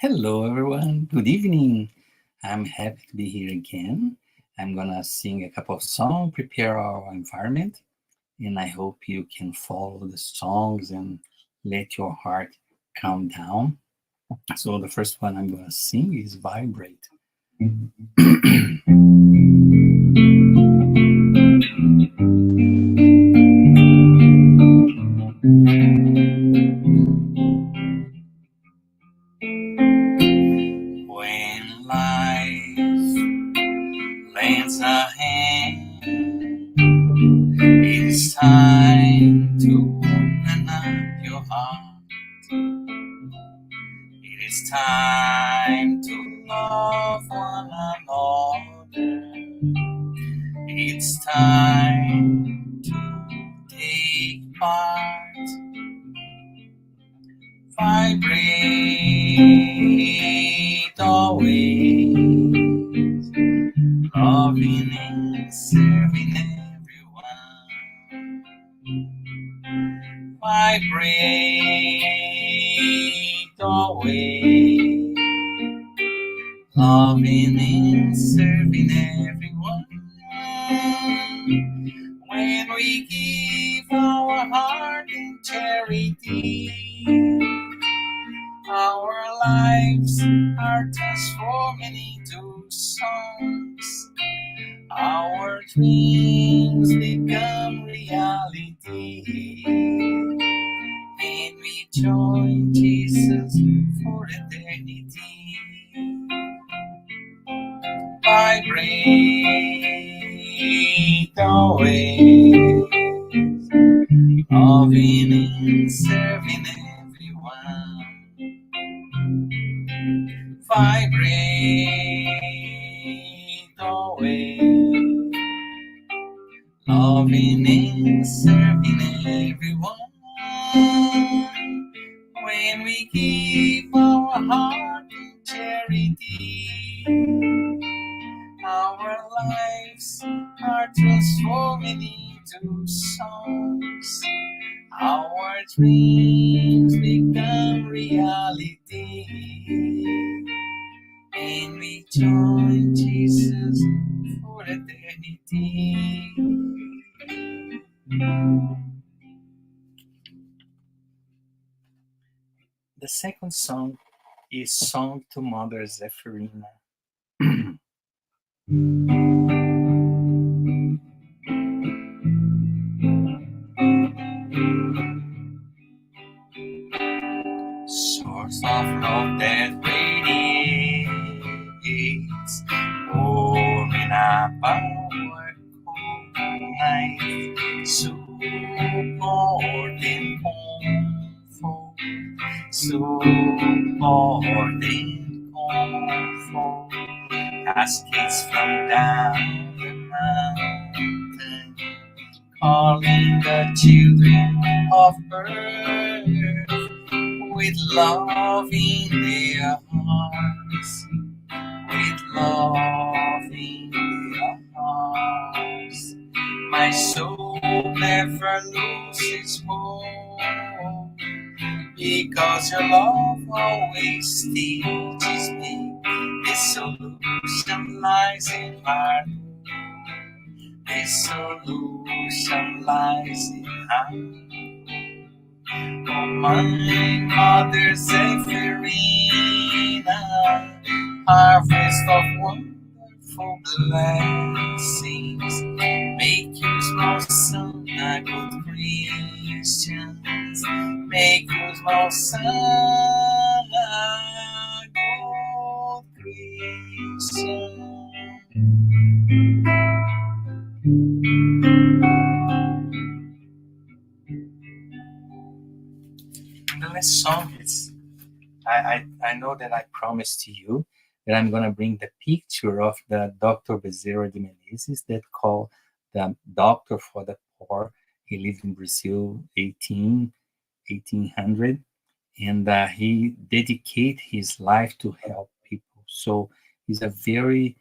Hello, everyone. Good evening. I'm happy to be here again. I'm gonna sing a couple of songs, prepare our environment, and I hope you can follow the songs and let your heart calm down. So, the first one I'm gonna sing is Vibrate. When life lends a hand, it's time to open up your heart. It is time to love one another. It's time to take part. Vibrate always, loving and serving everyone. Vibrate always, loving and serving everyone. When we give our heart in charity, our lives are transforming into songs. Our dreams become reality. And we join Jesus for eternity. Vibrate always, loving and serving everyone. Vibrate always, loving and serving everyone. When we give our heart in charity, our lives are transforming into songs. Our dreams become reality. And we join Jesus for eternity. The second song is Song to Mother Zephyrina. Source of love that radiates, pouring up our cold night, supporting comfort, supporting comfort, cascades from down the mountain, calling the children of earth with love in their hearts, with love in their hearts. My soul never loses hope, because your love always teaches me the solution lies in our home. The solution lies in our home. Oh, my mother Zephyrina, harvest of wonderful blessings, make you small son a good Christians, make you small son a good Christian. The last song is I know that I promised to you that I'm going to bring the picture of the Dr. Bezerra de Menezes that called the Doctor for the Poor. He lived in Brazil 1800, and he dedicated his life to help people. So he's a very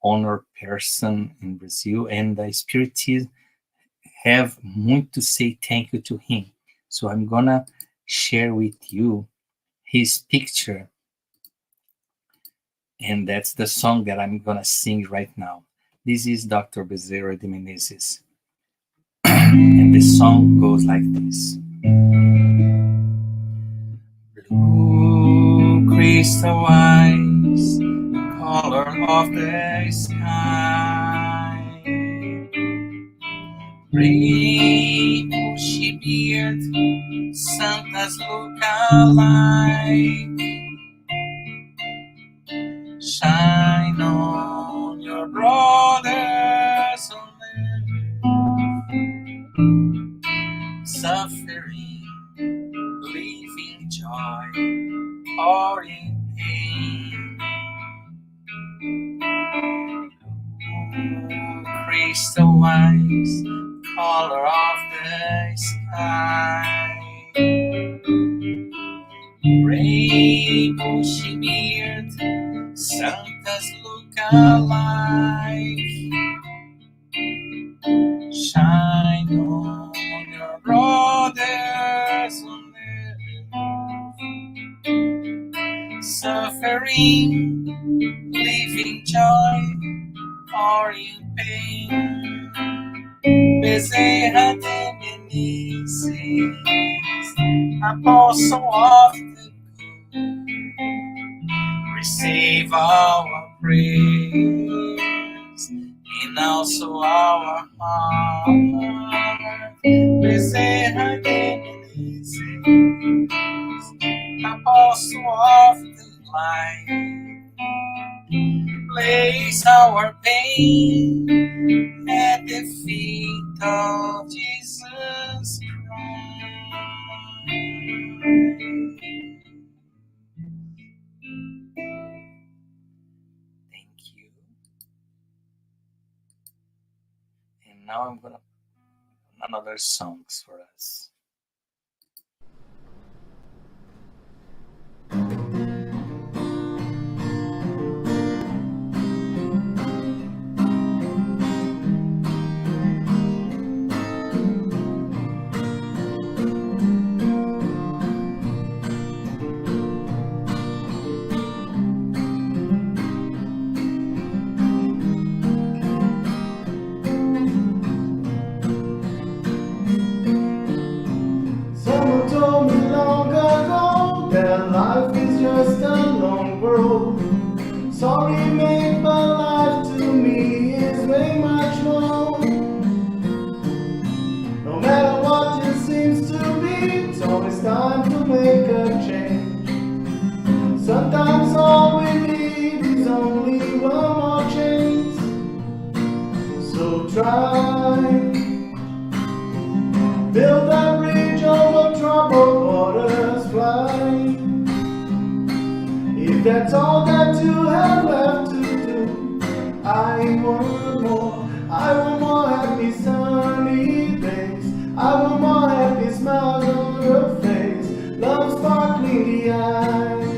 honored person in Brazil, and the Spiritists have muito to say thank you to him. So I'm going to share with you his picture And that's the song that I'm gonna sing right now. This is Dr. Bezerra de Menezes. And this song goes like this. Blue crystal eyes, color of the sky, gray bushy beard, Santa's look-alike, shine on your brothers on earth, suffering, living joy, or in pain. Crystal eyes, color of the sky, gray bushy beard, Santa's look-alike, shine on your brothers on earth, suffering, living joy, or in pain. Bezerra de Menezes, Apostle of the good, receive our praise and also our heart. Bezerra de Menezes, Apostle of the light, place our pain at the feet of Jesus Christ. Thank you. And now I'm gonna put another songs for us. Someone told me long ago that life is just a long road. Sorry, mate, but life to me is way much more. No matter what it seems to be, it's always time to make a change. Sometimes all we need is only one more chance. So try, build that bridge over troubled waters, fly. If that's all that you have left to do, I want more. I want more happy sunny days. I want more happy smiles on your face. Love sparkling the eyes.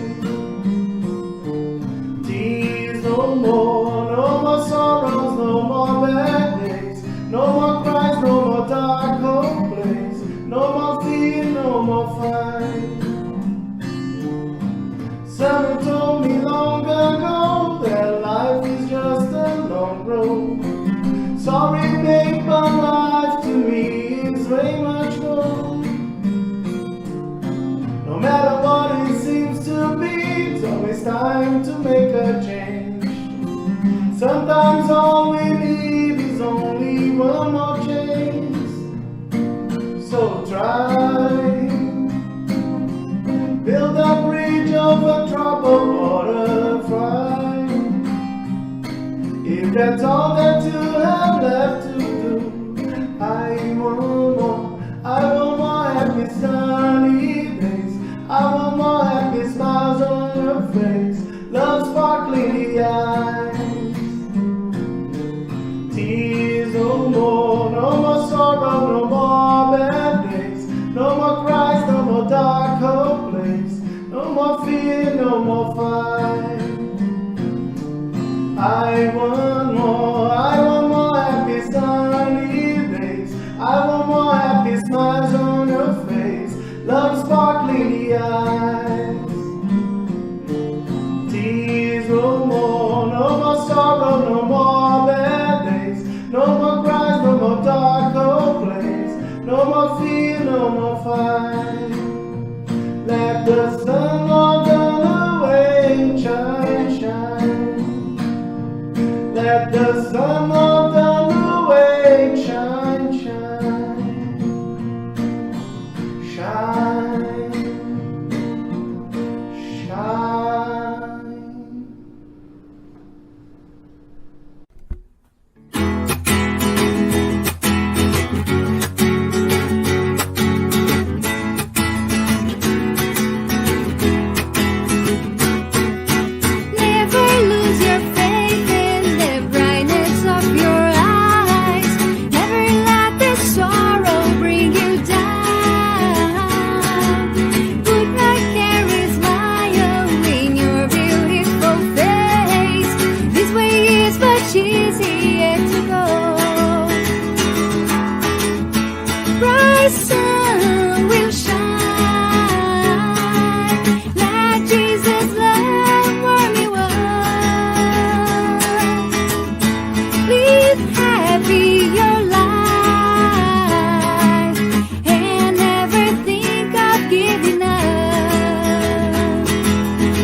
Tears no more, no more sorrows, no more bad days. No more cries, no more dark home place. No more fear, no more fight. Someone told me long ago that life is just a long road. Sorry, babe, but life to me is way much more. No matter what it seems to be, it's always time to make a change. Sometimes all we need is only one more chance. So try, build a bridge over troubled water, fly. If that's all that you have left to do, I want more. I want more happy sunny days. I want more happy smiles on your face. Love sparkling the eyes. Tears no more, no more sorrow, no more bad days. No more cries, no more dark home place. No more fear, no more fight. I want more happy sunny days. I want more happy smiles on your face. Love sparkling the eyes. Tears no more. more fear, no more fight. Let the sun walk on away, shine, shine. Let the sun walk on away, shine, shine. Shine, shine. Never lose your faith in the brightness of your eyes. Never let the sorrow bring you down. Put my carry smile in your beautiful face. This way is much easier to go. Bright sun will shine. Let Jesus love warm you up. Live happy your life and never think of giving up.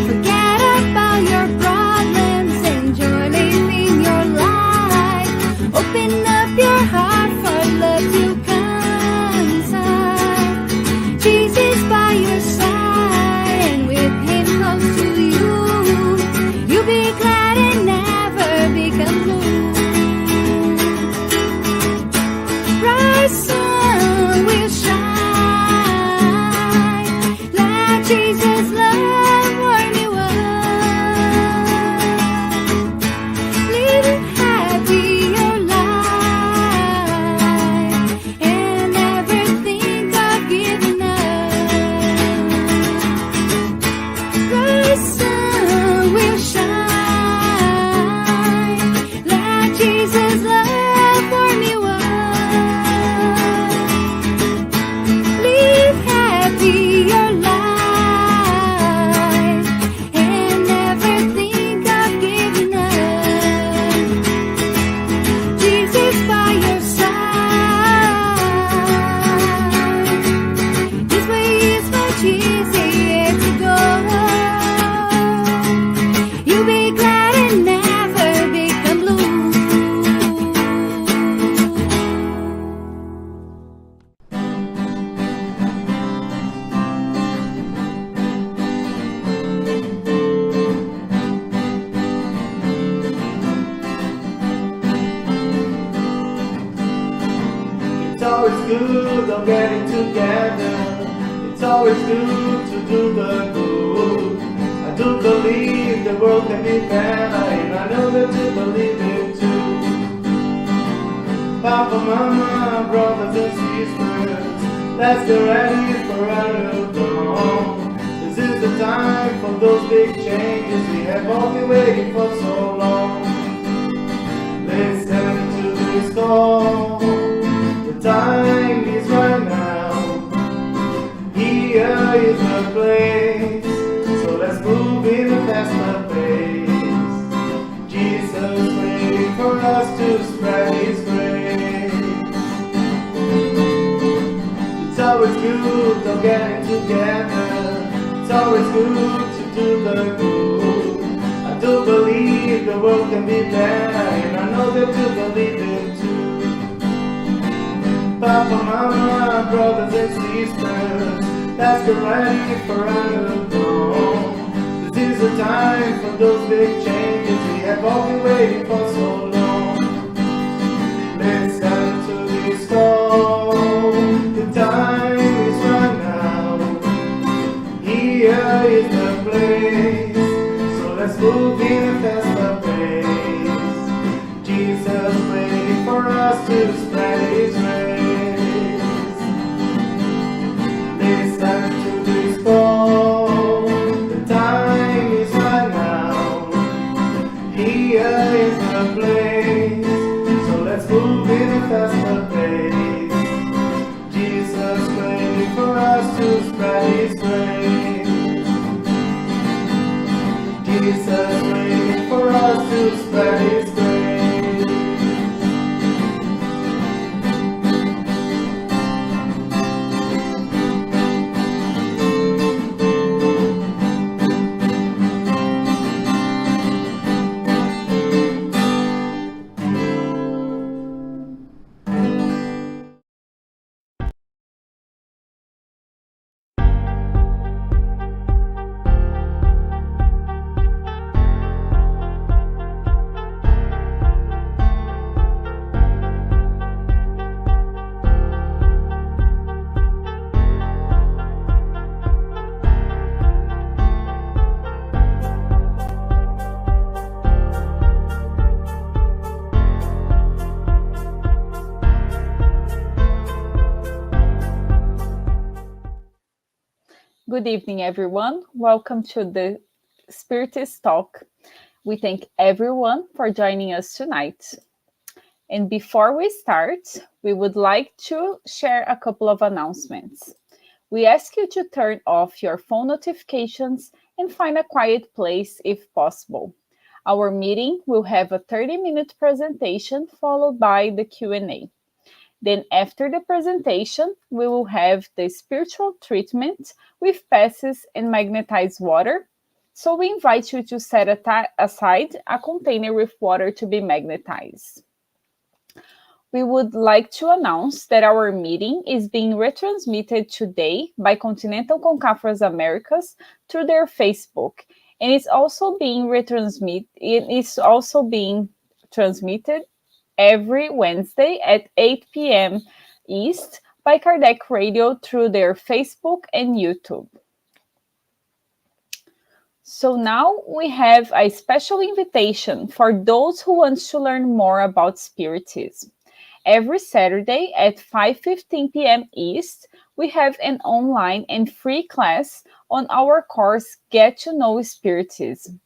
Forget about your problems, enjoy living your life. Open up your heart for love to come inside. Jesus by your side, and with Him close to you, you'll be glad and never become blue. Bright sun will shine. Let Jesus' love warm you up. Live happy your life and never think of giving up. Bright sun will shine. Let Jesus' love warm you up. Live happy your life and never think of giving up. Jesus by your side. This way is much easier to go. You'll be glad and never become blue. It's always good of getting together. It's always good to do the good. I do believe the world can be better, and I know that you believe it too. Papa, Mama, brothers and sisters, let's get ready for a new dawn. This is the time for those big changes we have all been waiting for so long. Listen to this call. The time is right now. Here is the place. So let's move in a faster pace. Jesus waiting for us to spread His grace. It's always good of getting together. It's always good to do the good. I do believe the world can be better, and I know that you believe it too. Papa, Mama, brothers and sisters, let's get ready for a new dawn. This is the time for those big changes we have all been waiting for so long. Listen to this call. The time is right now. Here is the place. So let's move in a faster pace. Jesus waiting for us to spread His grace. Listen to this call. The time is right now. Here is the place. So let's move in a faster pace. Jesus waiting for us to spread His grace. Jesus waiting for us to spread His grace. Good evening, everyone. Welcome to the Spiritist Talk. We thank everyone for joining us tonight. And before we start, we would like to share a couple of announcements. We ask you to turn off your phone notifications and find a quiet place if possible. Our meeting will have a 30-minute presentation followed by the Q&A. Then after the presentation, we will have the spiritual treatment with passes and magnetized water. So we invite you to set aside a container with water to be magnetized. We would like to announce that our meeting is being retransmitted today by Continental Concafras Americas through their Facebook, and it's also being transmitted every Wednesday at 8 p.m. East by Kardec Radio through their Facebook and YouTube. So now we have a special invitation for those who want to learn more about Spiritism. Every Saturday at 5:15 p.m. East, we have an online and free class on our course Get to Know Spiritism.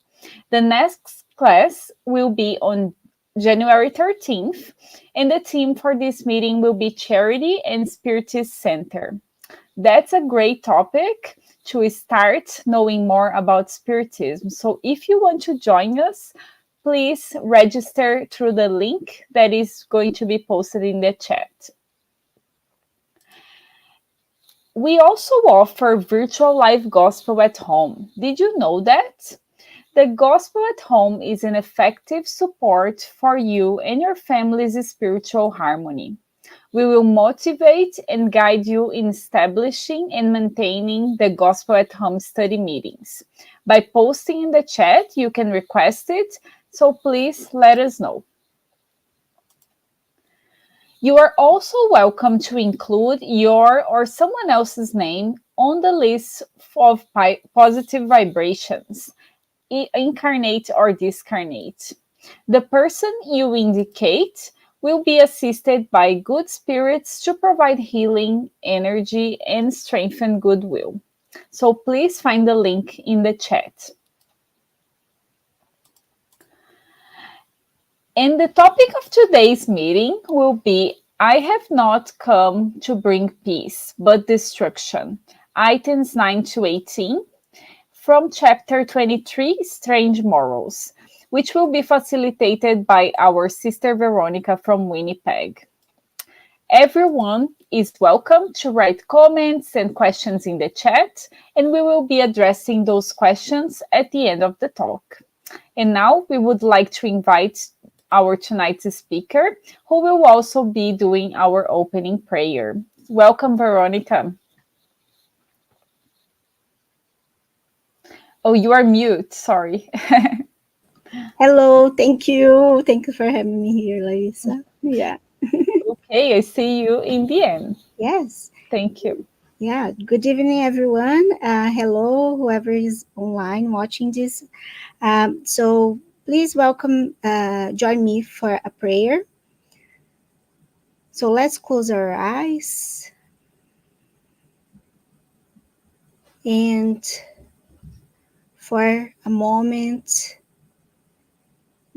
The next class will be on January 13th, and the theme for this meeting will be Charity and Spiritist Center. That's a great topic to start knowing more about Spiritism. So if you want to join us, please register through the link that is going to be posted in the chat. We also offer virtual live gospel at home. Did you know that? The gospel at home is an effective support for you and your family's spiritual harmony. We will motivate and guide you in establishing and maintaining the Gospel at Home study meetings. By posting in the chat, you can request it, so please let us know. You are also welcome to include your or someone else's name on the list of positive vibrations, incarnate or discarnate. The person you indicate will be assisted by good spirits to provide healing, energy, and strengthen goodwill. So please find the link in the chat. And the topic of today's meeting will be I have not come to bring peace, but destruction. Items 9 to 18 from chapter 23, Strange Morals, which will be facilitated by our sister Veronica from Winnipeg. Everyone is welcome to write comments and questions in the chat, and we will be addressing those questions at the end of the talk. And now we would like to invite our tonight's speaker, who will also be doing our opening prayer. Welcome, Veronica. Oh, you are mute, sorry. Hello, thank you. Thank you for having me here, Larissa. Yeah. Okay, I see you in the end. Yes. Thank you. Yeah. Good evening, everyone. Hello, whoever is online watching this. So please join me for a prayer. So let's close our eyes and for a moment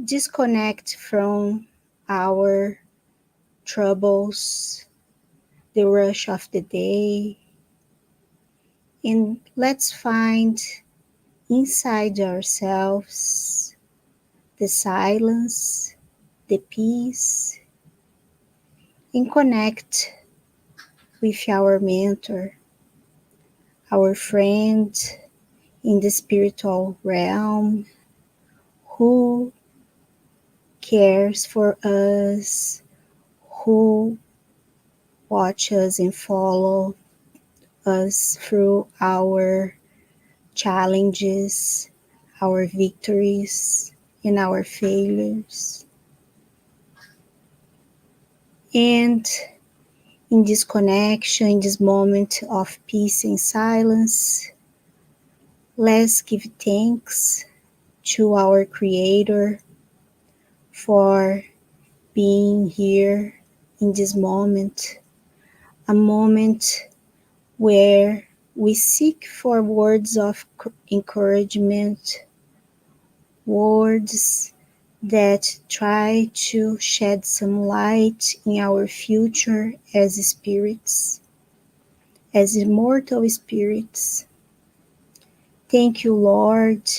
disconnect from our troubles, the rush of the day, and let's find inside ourselves the silence, the peace, and connect with our mentor, our friend in the spiritual realm who cares for us, who watches and follow us through our challenges, our victories, and our failures. And in this connection, in this moment of peace and silence, let's give thanks to our Creator for being here in this moment, a moment where We seek for words of encouragement, words that try to shed some light in our future as spirits, as immortal spirits. Thank you, Lord,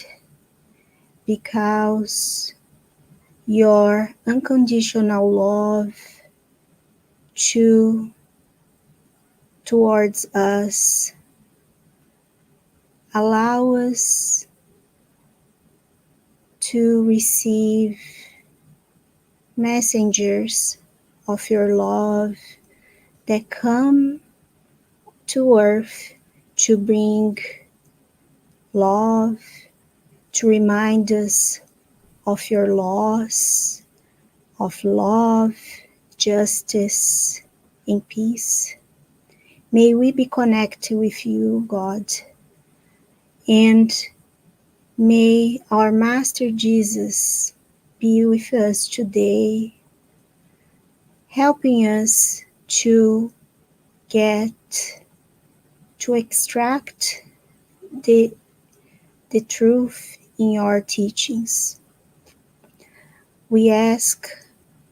because your unconditional love to towards us allow us to receive messengers of your love that come to earth to bring love, to remind us of your laws, of love, justice, and peace. May we be connected with you, God, and may our Master Jesus be with us today, helping us to get, to extract the truth in your teachings. We ask,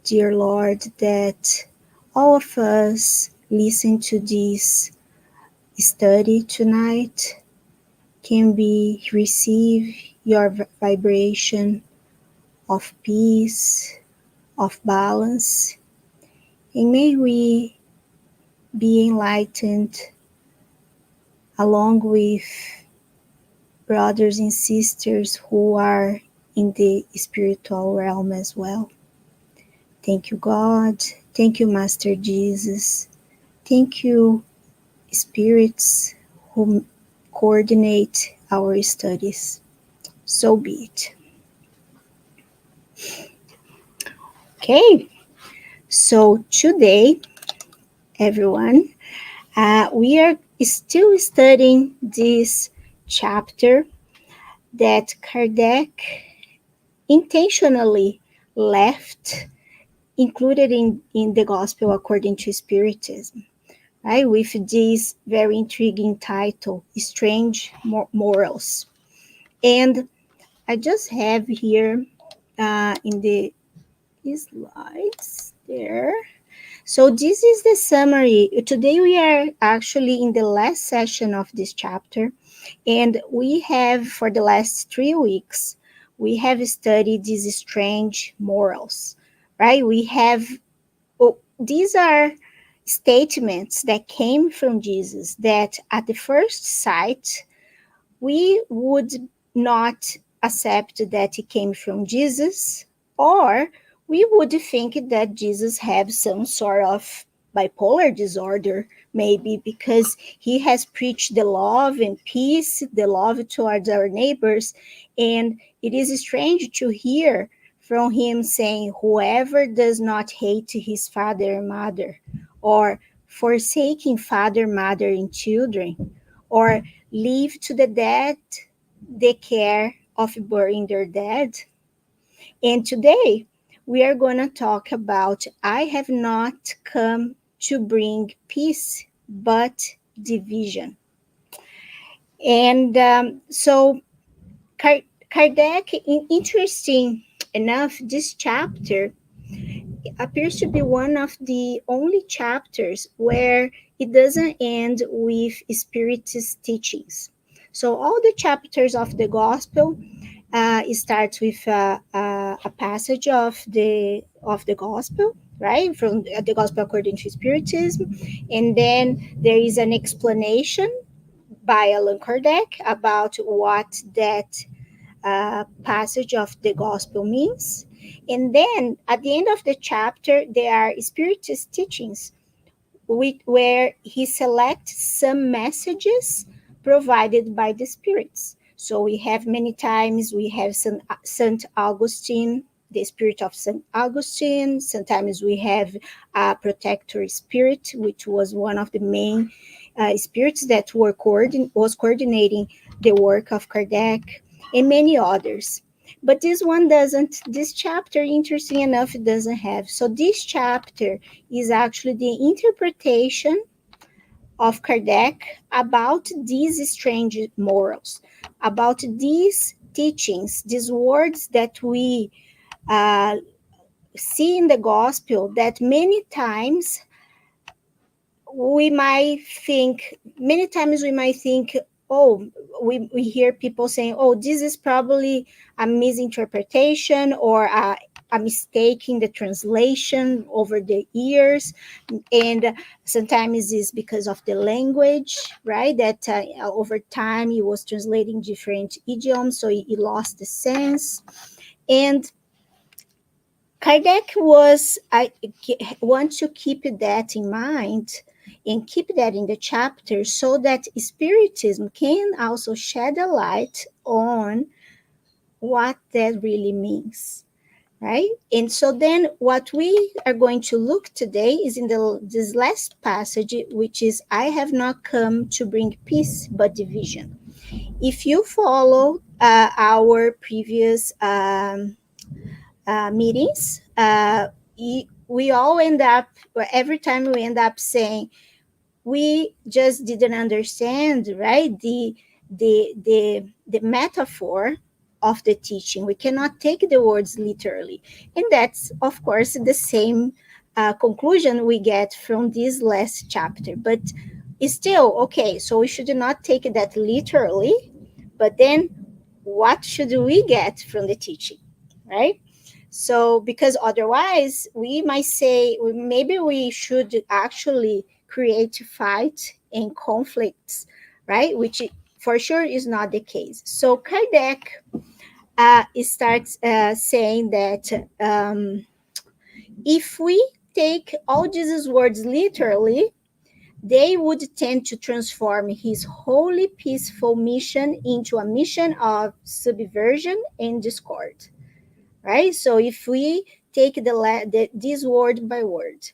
dear Lord, that all of us listen to this study tonight can be receive your vibration of peace, of balance, and may we be enlightened along with brothers and sisters who are in the spiritual realm as well. Thank you, God. Thank you, Master Jesus. Thank you, spirits who coordinate our studies. So be it. Okay, so today, everyone, we are still studying this chapter that Kardec intentionally left included in the Gospel according to Spiritism, right? With this very intriguing title, Strange Morals. And I just have here in the slides there. So this is the summary. Today we are actually in the last session of this chapter, and we have, for the last 3 weeks, we have studied these strange morals, right? We have, these are statements that came from Jesus that at the first sight, we would not accept that it came from Jesus, or we would think that Jesus had some sort of bipolar disorder, maybe because he has preached the love and peace, the love towards our neighbors. And it is strange to hear from him saying, whoever does not hate his father and mother, or forsaking father, mother, and children, or leave to the dead the care of burying their dead. And today we are going to talk about I have not come to bring peace, but division. And so Kardec, interesting enough, this chapter appears to be one of the only chapters where it doesn't end with Spiritist teachings. So all the chapters of the Gospel starts with a passage of the Gospel, right, from the Gospel according to Spiritism, and then there is an explanation by Allan Kardec about what that passage of the Gospel means. And then at the end of the chapter, there are Spiritist teachings where he selects some messages provided by the spirits. So we have many times, we have Saint Augustine, the spirit of Saint Augustine. Sometimes we have a protector spirit, which was one of the main spirits that was coordinating the work of Kardec, and many others. But this one doesn't, this chapter, interesting enough, it doesn't have. So this chapter is actually the interpretation of Kardec about these strange morals, about these teachings, these words that we uh, see in the gospel that many times we might think, oh, we hear people saying, oh, this is probably a misinterpretation or a mistake in the translation over the years. And sometimes it's because of the language, right? That over time he was translating different idioms, so he lost the sense. And Kardec I want to keep that in mind and keep that in the chapter so that Spiritism can also shed a light on what that really means, right? And so then what we are going to look today is in this last passage, which is, I have not come to bring peace but division. If you follow our previous meetings, we all end up, every time we end up saying, we just didn't understand, right, the metaphor of the teaching. We cannot take the words literally. And that's, of course, the same conclusion we get from this last chapter. But it's still, okay, so we should not take that literally, but then what should we get from the teaching, right? So, because otherwise we might say, maybe we should actually create fight and conflicts, right? Which for sure is not the case. So Kardec starts saying that if we take all Jesus' words literally, they would tend to transform his holy peaceful mission into a mission of subversion and discord, right? So if we take this word by word,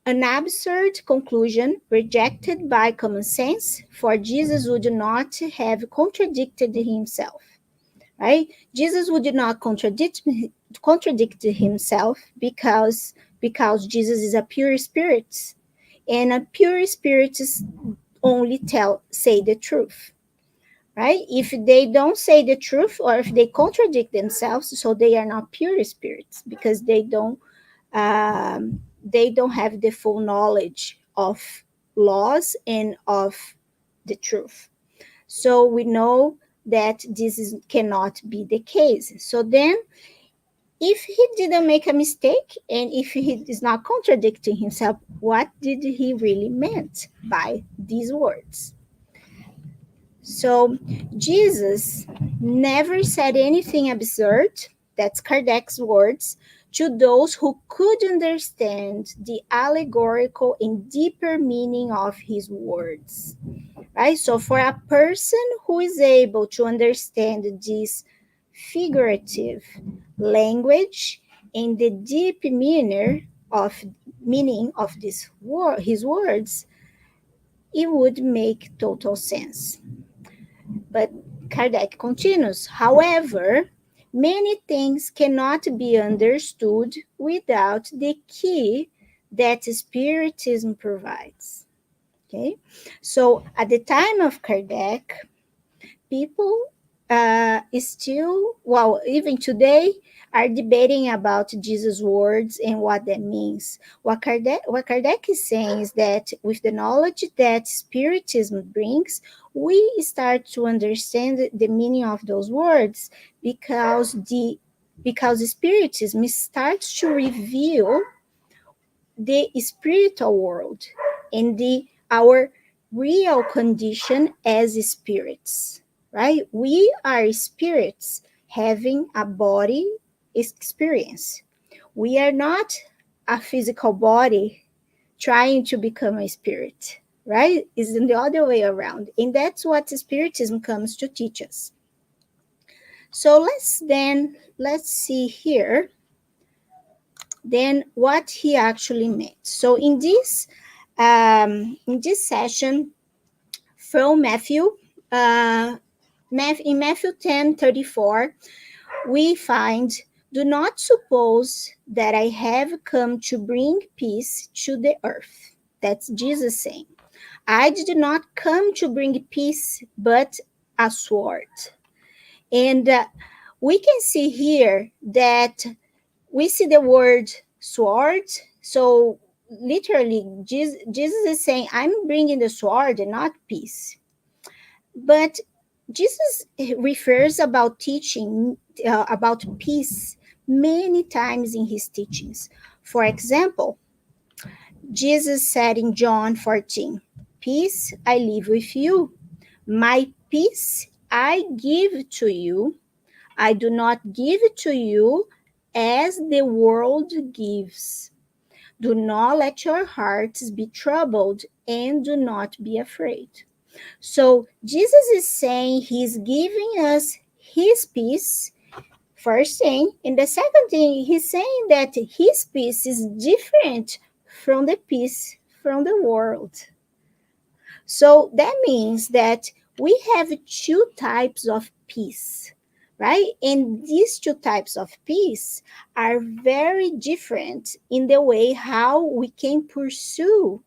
an absurd conclusion rejected by common sense, for Jesus would not have contradicted himself, right? Jesus would not contradict himself because Jesus is a pure spirit, and a pure spirit only say the truth, right? If they don't say the truth or if they contradict themselves, so they are not pure spirits because they don't have the full knowledge of laws and of the truth. So we know that cannot be the case. So then, if he didn't make a mistake and if he is not contradicting himself, what did he really meant by these words? So Jesus never said anything absurd, that's Kardec's words, to those who could understand the allegorical and deeper meaning of his words, right? So for a person who is able to understand this figurative language and the deep meaning of his words, it would make total sense. But Kardec continues, however, many things cannot be understood without the key that Spiritism provides. Okay, so at the time of Kardec, people even today, are debating about Jesus' words and what that means. What Kardec is saying is that with the knowledge that Spiritism brings, we start to understand the meaning of those words because Spiritism starts to reveal the spiritual world and our real condition as spirits, right? We are spirits having a body experience. We are not a physical body trying to become a spirit, right? It's in the other way around. And that's what Spiritism comes to teach us. So let's see here then what he actually meant. So in this session from Matthew, in Matthew 10:34, we find, do not suppose that I have come to bring peace to the earth. That's Jesus saying. I did not come to bring peace, but a sword. And we can see here that we see the word sword. So literally, Jesus is saying, I'm bringing the sword and not peace. But Jesus refers about teaching about peace many times in his teachings. For example, Jesus said in John 14, peace I leave with you, my peace I give to you. I do not give to you as the world gives. Do not let your hearts be troubled and do not be afraid. So Jesus is saying he's giving us his peace, first thing. And the second thing, he's saying that his peace is different from the peace from the world. So that means that we have two types of peace, right? And these two types of peace are very different in the way how we can pursue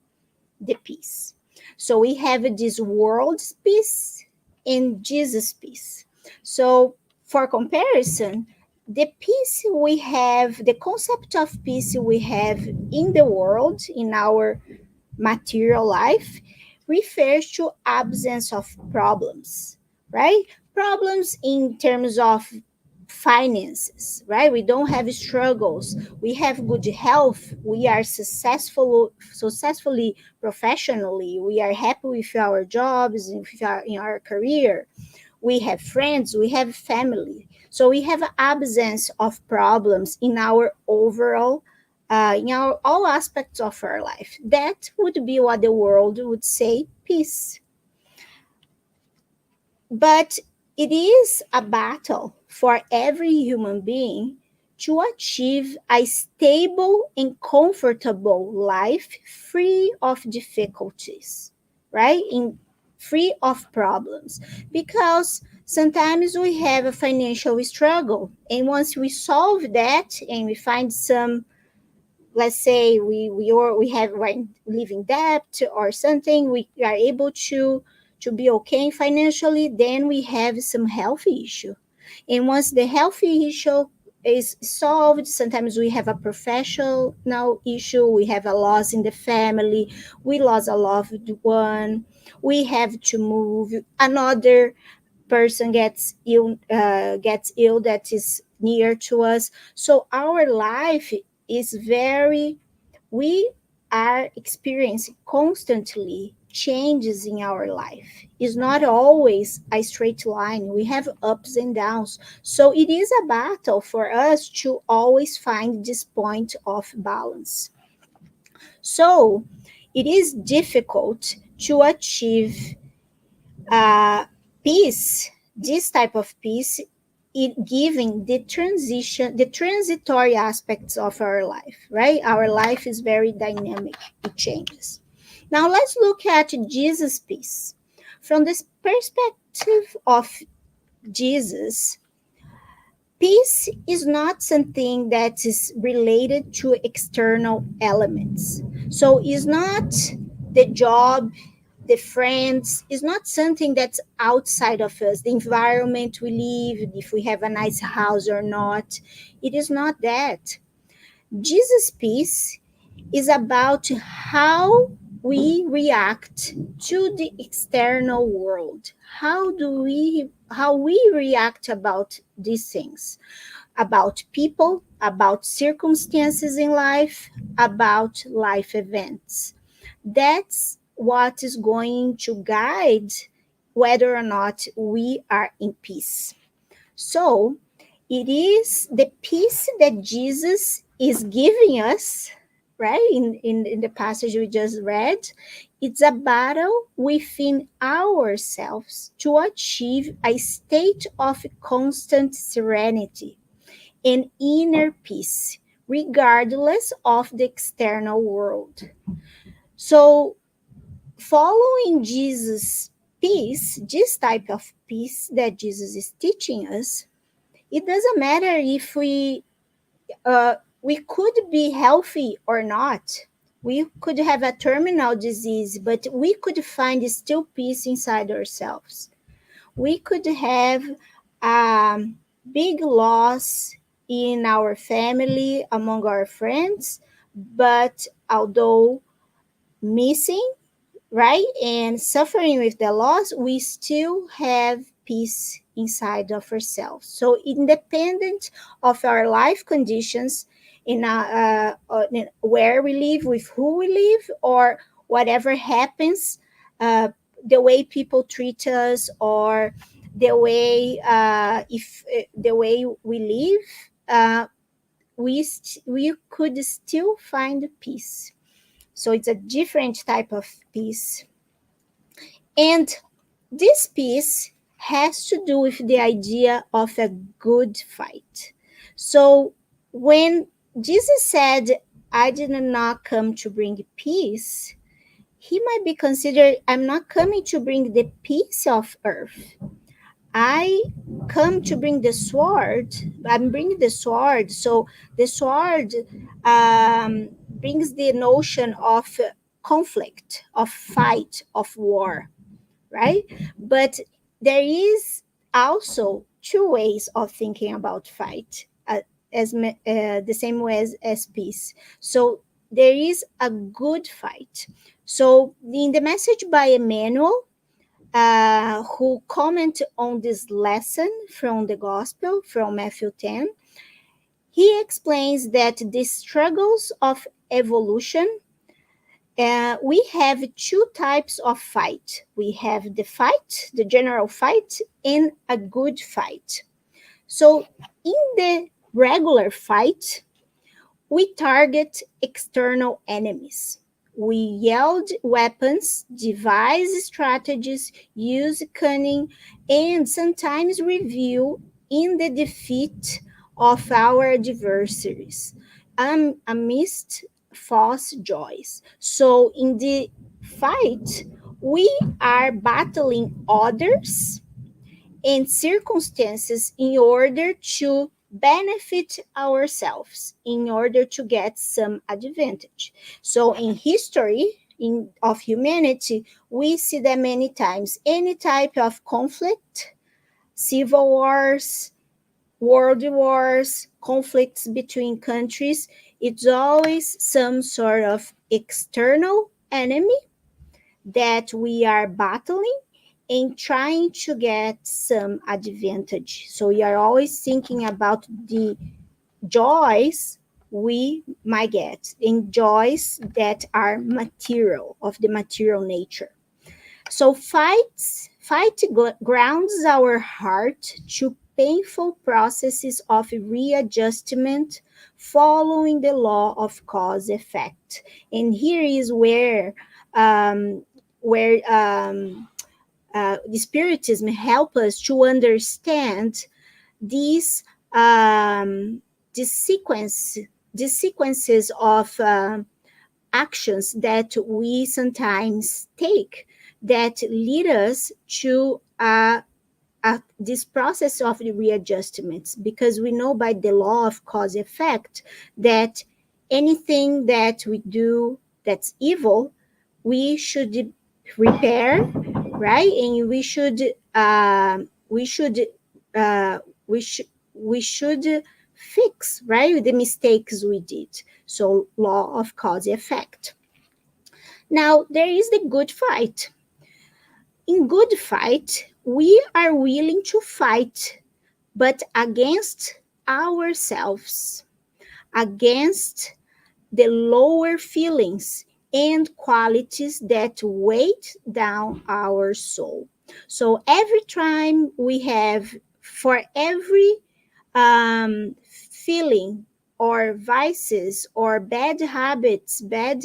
the peace. So we have this world's peace and Jesus' peace. So for comparison, the peace we have, the concept of peace we have in the world, in our material life, refers to absence of problems, right? Problems in terms of finances, right? We don't have struggles. We have good health. We are successfully professionally. We are happy with our jobs and with in our career. We have friends. We have family. So we have absence of problems in our overall in our all aspects of our life. That would be what the world would say peace. But it is a battle for every human being to achieve a stable and comfortable life free of difficulties, right? Free of problems. Because sometimes we have a financial struggle, and once we solve that and we find some, let's say we have right living debt or something, we are able to be okay financially, then we have some healthy issue. And once the healthy issue is solved, sometimes we have a professional issue, we have a loss in the family, we lost a loved one, we have to move, another person gets ill that is near to us. So our life is very, we are experiencing constantly changes in our life. It's not always a straight line. We have ups and downs. So it is a battle for us to always find this point of balance. So it is difficult to achieve peace, this type of peace, it giving the transitory aspects of our life, right? Our life is very dynamic, it changes. Now let's look at Jesus' peace. From this perspective of Jesus, peace is not something that is related to external elements. So it's not the job, the friends, is not something that's outside of us, the environment we live, if we have a nice house or not. It is not that. Jesus' peace is about how we react to the external world. How we react about these things, about people, about circumstances in life, about life events. That's what is going to guide whether or not we are in peace. So it is the peace that Jesus is giving us, right? In the passage we just read, it's a battle within ourselves to achieve a state of constant serenity and inner peace, regardless of the external world. So following Jesus' peace, this type of peace that Jesus is teaching us, it doesn't matter if we could be healthy or not. We could have a terminal disease, but we could find still peace inside ourselves. We could have a big loss in our family, among our friends, but although missing, right, and suffering with the loss, we still have peace inside of ourselves. So independent of our life conditions, in where we live, with who we live, or whatever happens, uh, the way people treat us, or the way if the way we live, we could still find peace. So it's a different type of peace. And this piece has to do with the idea of a good fight. So when Jesus said, I did not come to bring peace, he might be considered, I'm not coming to bring the peace of earth. I come to bring the sword. I'm bringing the sword. So the sword brings the notion of conflict, of fight, of war, right? But there is also two ways of thinking about fight, the same way as peace. So there is a good fight. So in the message by Emmanuel, who comment on this lesson from the gospel from Matthew 10, he explains that the struggles of evolution, we have two types of fight. We have the fight, the general fight, and a good fight. So in the regular fight, we target external enemies. We yield weapons, devise strategies, use cunning, and sometimes reveal in the defeat of our adversaries amidst false joys. So, in the fight, we are battling others and circumstances in order to benefit ourselves, in order to get some advantage. So in history of humanity, we see that many times any type of conflict, civil wars, world wars, conflicts between countries, it's always some sort of external enemy that we are battling and trying to get some advantage. So we are always thinking about the joys we might get, and joys that are material, of the material nature. So fight grounds our heart to painful processes of readjustment following the law of cause effect. And here is um, where the Spiritism help us to understand these this sequence these sequences of actions that we sometimes take that lead us to this process of the readjustments, because we know by the law of cause effect that anything that we do that's evil, we should repair, right? And we should uh, we should we should fix, right, the mistakes we did. So law of cause effect. Now there is the good fight. In good fight, we are willing to fight, but against ourselves, against the lower feelings and qualities that weight down our soul. So every time we have, for every feeling or vices or bad habits, bad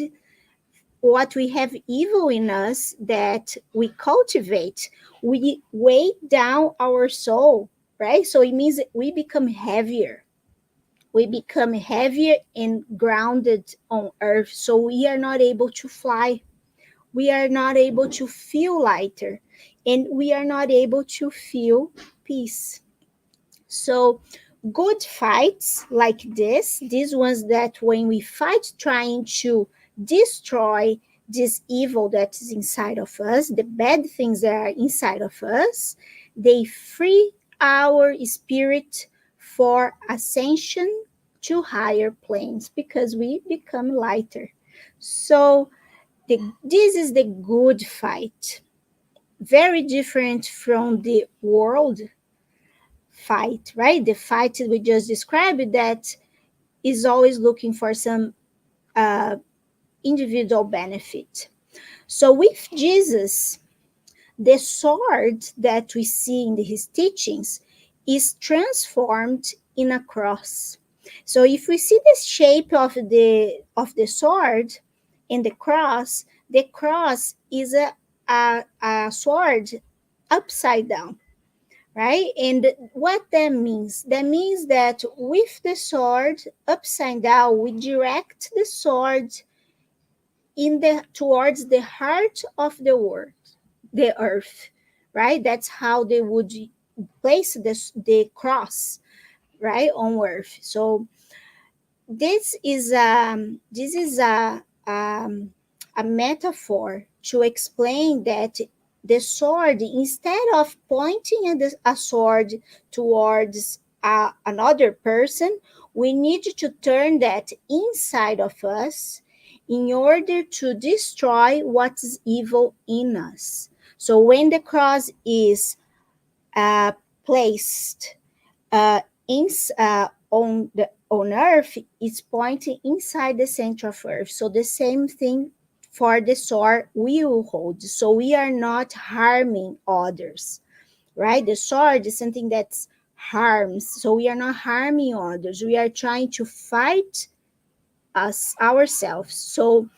what we have evil in us that we cultivate, we weigh down our soul, right? So it means we become heavier. We become heavier and grounded on earth. So we are not able to fly. We are not able to feel lighter. And we are not able to feel peace. So good fights like this, these ones that when we fight trying to destroy this evil that is inside of us, the bad things that are inside of us. They free our spirit for ascension to higher planes because we become lighter. So this is the good fight, very different from the world fight, right? The fight we just described that is always looking for some uh, individual benefit. So with Jesus, the sword that we see in his teachings is transformed in a cross. So if we see the shape of the sword in the cross is a sword upside down, right? And what that means? That means that with the sword upside down, we direct the sword in the towards the heart of the world, the earth, right? That's how they would place the cross, right, on earth. So this is a metaphor to explain that the sword, instead of pointing a sword towards another person, we need to turn that inside of us in order to destroy what is evil in us. So when the cross is uh, placed uh, on earth, it's pointing inside the center of earth. So the same thing for the sword we will hold. So we are not harming others, right? The sword is something that harms. So we are not harming others. We are trying to fight us ourselves. So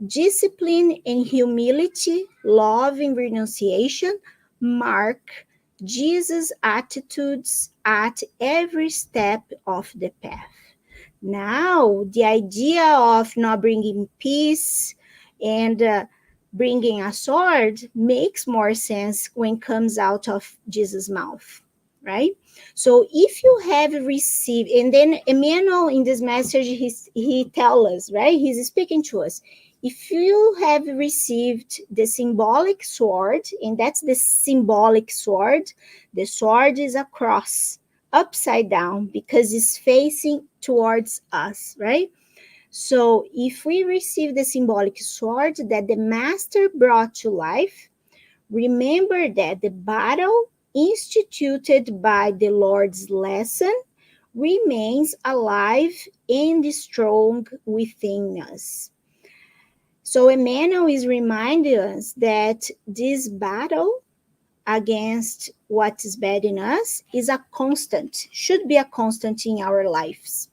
discipline and humility, love and renunciation mark Jesus' attitudes at every step of the path. Now, the idea of not bringing peace and bringing a sword makes more sense when it comes out of Jesus' mouth, right? So if you have received, and then Emmanuel in this message, he tells us, right? He's speaking to us. If you have received the symbolic sword, and that's the symbolic sword, the sword is a cross upside down because it's facing towards us, right? So if we receive the symbolic sword that the master brought to life, remember that the battle instituted by the Lord's lesson remains alive and strong within us. So Emmanuel is reminding us that this battle against what is bad in us is a constant, should be a constant in our lives.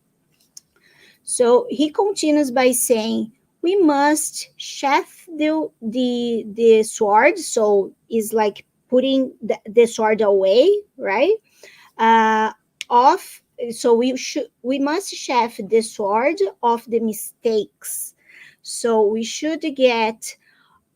So he continues by saying, we must sheath the sword. So it's like putting the sword away, right? Uh, off. So we must sheath the sword of the mistakes. So we should get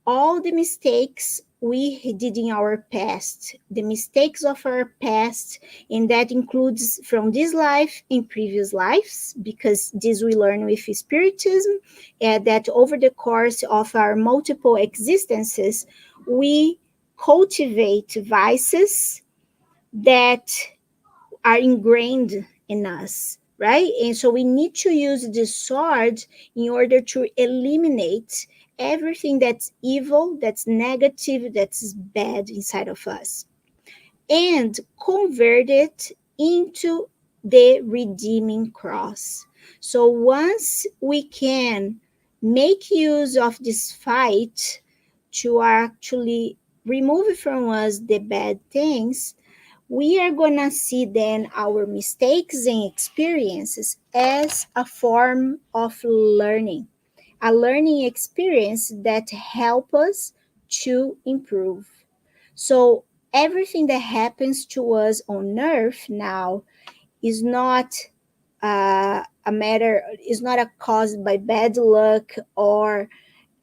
all the mistakes we did in our past, the mistakes of our past, and that includes from this life and previous lives, because this we learn with Spiritism, that over the course of our multiple existences, we cultivate vices that are ingrained in us, right? And so we need to use the sword in order to eliminate everything that's evil, that's negative, that's bad inside of us, and convert it into the redeeming cross. So once we can make use of this fight to actually remove from us the bad things, we are going to see then our mistakes and experiences as a form of learning, a learning experience that help us to improve. So everything that happens to us on earth now is not a matter, is not a caused by bad luck or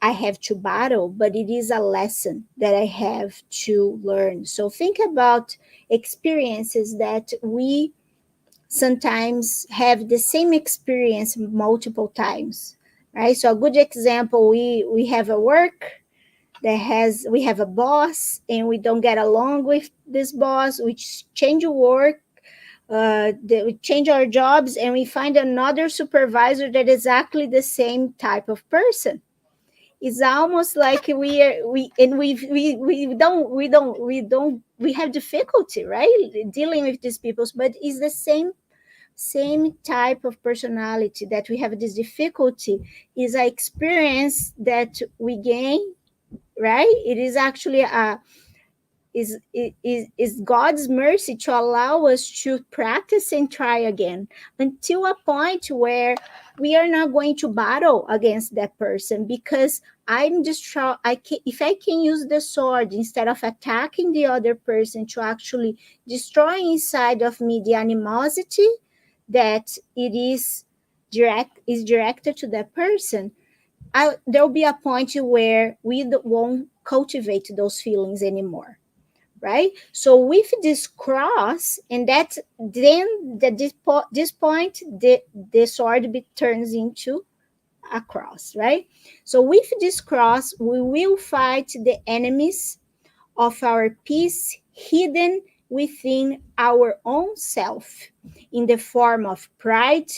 I have to battle, but it is a lesson that I have to learn. So think about experiences that we sometimes have the same experience multiple times. right? So a good example, we have a work we have a boss and we don't get along with this boss, we change work, we change our jobs and we find another supervisor that is exactly the same type of person. It's almost like we have difficulty, right, dealing with these people, but it's the same type of personality that we have this difficulty. Is an experience that we gain, right? It is actually a is God's mercy to allow us to practice and try again until a point where we are not going to battle against that person, because I'm just if I can use the sword instead of attacking the other person to actually destroy inside of me the animosity that it is directed to that person. There'll be a point where we won't cultivate those feelings anymore, right? So with this cross, and that then this point, the sword turns into a cross, right? So with this cross, we will fight the enemies of our peace hidden within our own self in the form of pride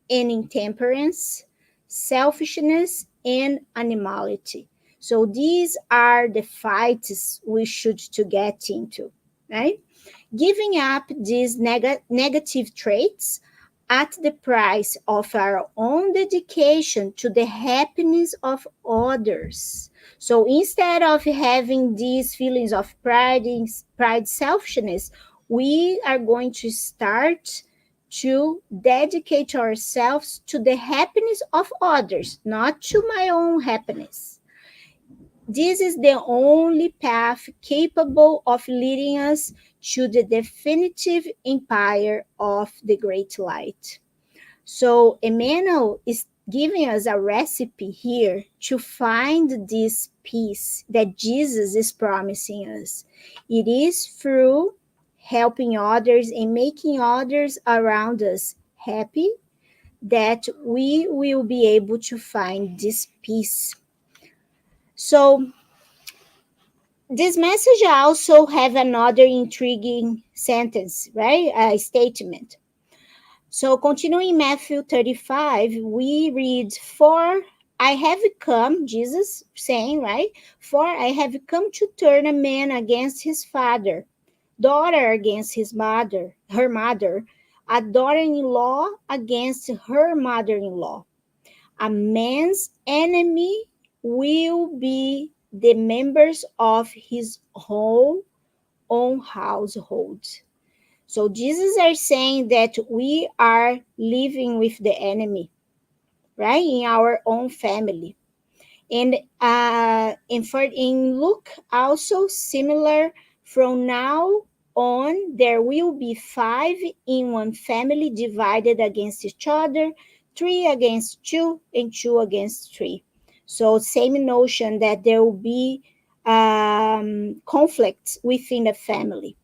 and intemperance, selfishness, and animality. So these are the fights we should to get into, right? Giving up these negative traits at the price of our own dedication to the happiness of others. So instead of having these feelings of pride, selfishness, we are going to start to dedicate ourselves to the happiness of others, not to my own happiness. This is the only path capable of leading us to the definitive empire of the great light. So Emmanuel is giving us a recipe here to find this peace that Jesus is promising us. It is through helping others and making others around us happy that we will be able to find this peace. So this message also have another intriguing sentence, right? A statement. So continuing Matthew 35, we read, "For I have come," Jesus saying, right? "For I have come to turn a man against his father, daughter against her mother, a daughter-in-law against her mother-in-law. A man's enemy will be the members of his whole own household." So Jesus are saying that we are living with the enemy, right, in our own family. And in Luke also similar, "From now on there will be 5 in one family divided against each other, 3 against 2 and 2 against 3." So same notion that there will be conflicts within the family.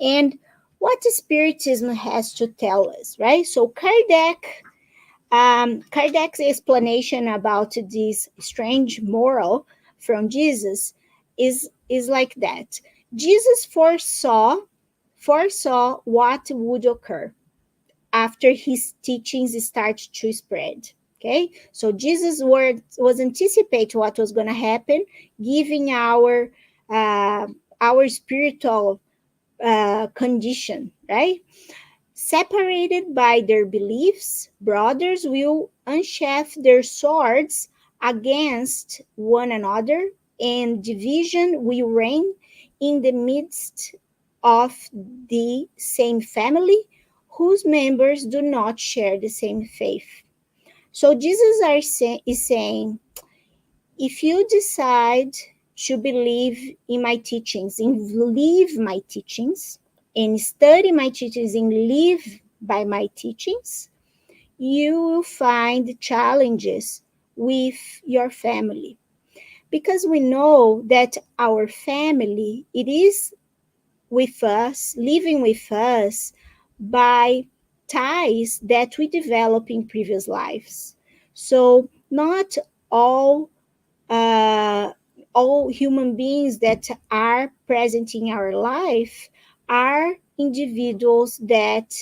And what Spiritism has to tell us, right? So Kardec's explanation about this strange moral from Jesus is like that. Jesus foresaw what would occur after his teachings start to spread. Okay, so Jesus' word was anticipate what was going to happen, giving our spiritual condition, right? Separated by their beliefs, brothers will unsheath their swords against one another, and division will reign in the midst of the same family whose members do not share the same faith. So Jesus is saying, if you decide to believe in my teachings and live my teachings and study my teachings and live by my teachings, you will find challenges with your family. Because we know that our family, it is with us, living with us by ties that we develop in previous lives. So not all uh, all human beings that are present in our life are individuals that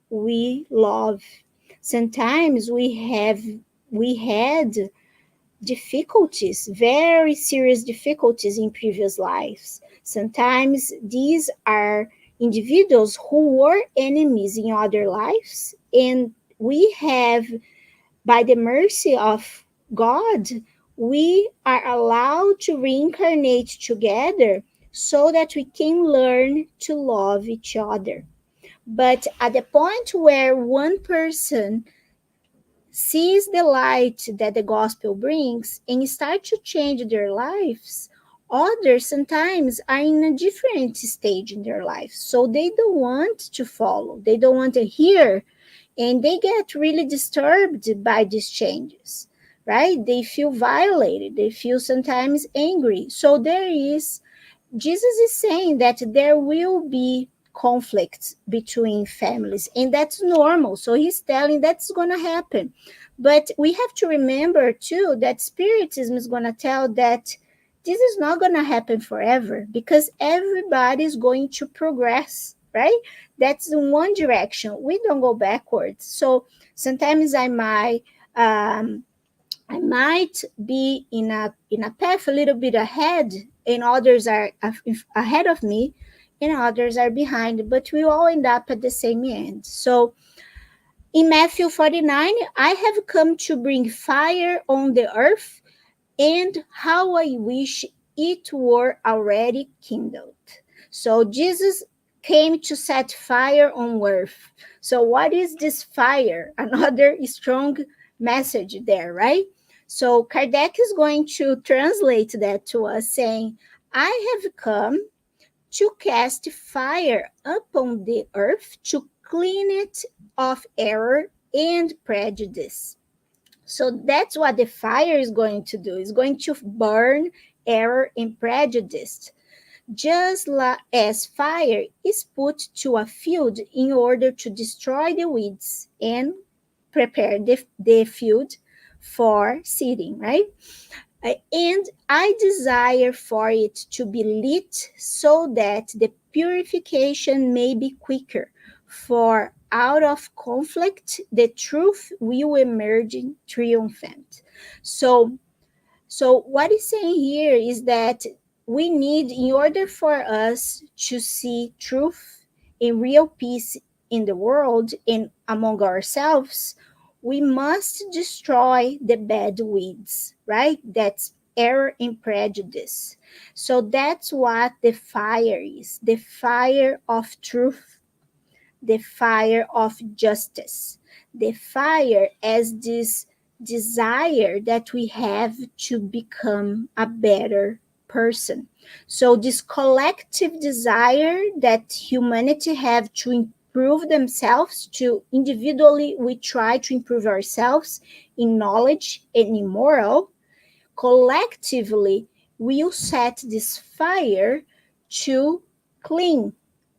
we love. Sometimes we had difficulties, very serious difficulties in previous lives. Sometimes these are individuals who were enemies in other lives, and we have, by the mercy of God, we are allowed to reincarnate together so that we can learn to love each other. But at the point where one person sees the light that the gospel brings and start to change their lives, others sometimes are in a different stage in their life. So they don't want to follow, they don't want to hear, and they get really disturbed by these changes, right? They feel violated, they feel sometimes angry. So there is, Jesus is saying that there will be conflicts between families, and that's normal. So he's telling that's going to happen. But we have to remember too that Spiritism is going to tell that this is not going to happen forever, because everybody is going to progress, right? That's in one direction. We don't go backwards. So sometimes um, I might be in a path a little bit ahead, and others are ahead of me, and others are behind, but we all end up at the same end. So in Matthew 49, I have come to bring fire on the earth, and how I wish it were already kindled. So Jesus came to set fire on earth. So what is this fire? Another strong message there, right? So Kardec is going to translate that to us, saying, I have come to cast fire upon the earth to clean it of error and prejudice. So that's what the fire is going to do. It's going to burn error and prejudice. Just as fire is put to a field in order to destroy the weeds and prepare the field for seeding, right? And I desire for it to be lit so that the purification may be quicker. For out of conflict, the truth will emerge triumphant. So what he's saying here is that we need, in order for us to see truth and real peace in the world and among ourselves, we must destroy the bad weeds, right? That's error and prejudice. So that's what the fire is, the fire of truth, the fire of justice, the fire as this desire that we have to become a better person. So this collective desire that humanity have to improve themselves, to individually we try to improve ourselves in knowledge and in moral, collectively will set this fire to clean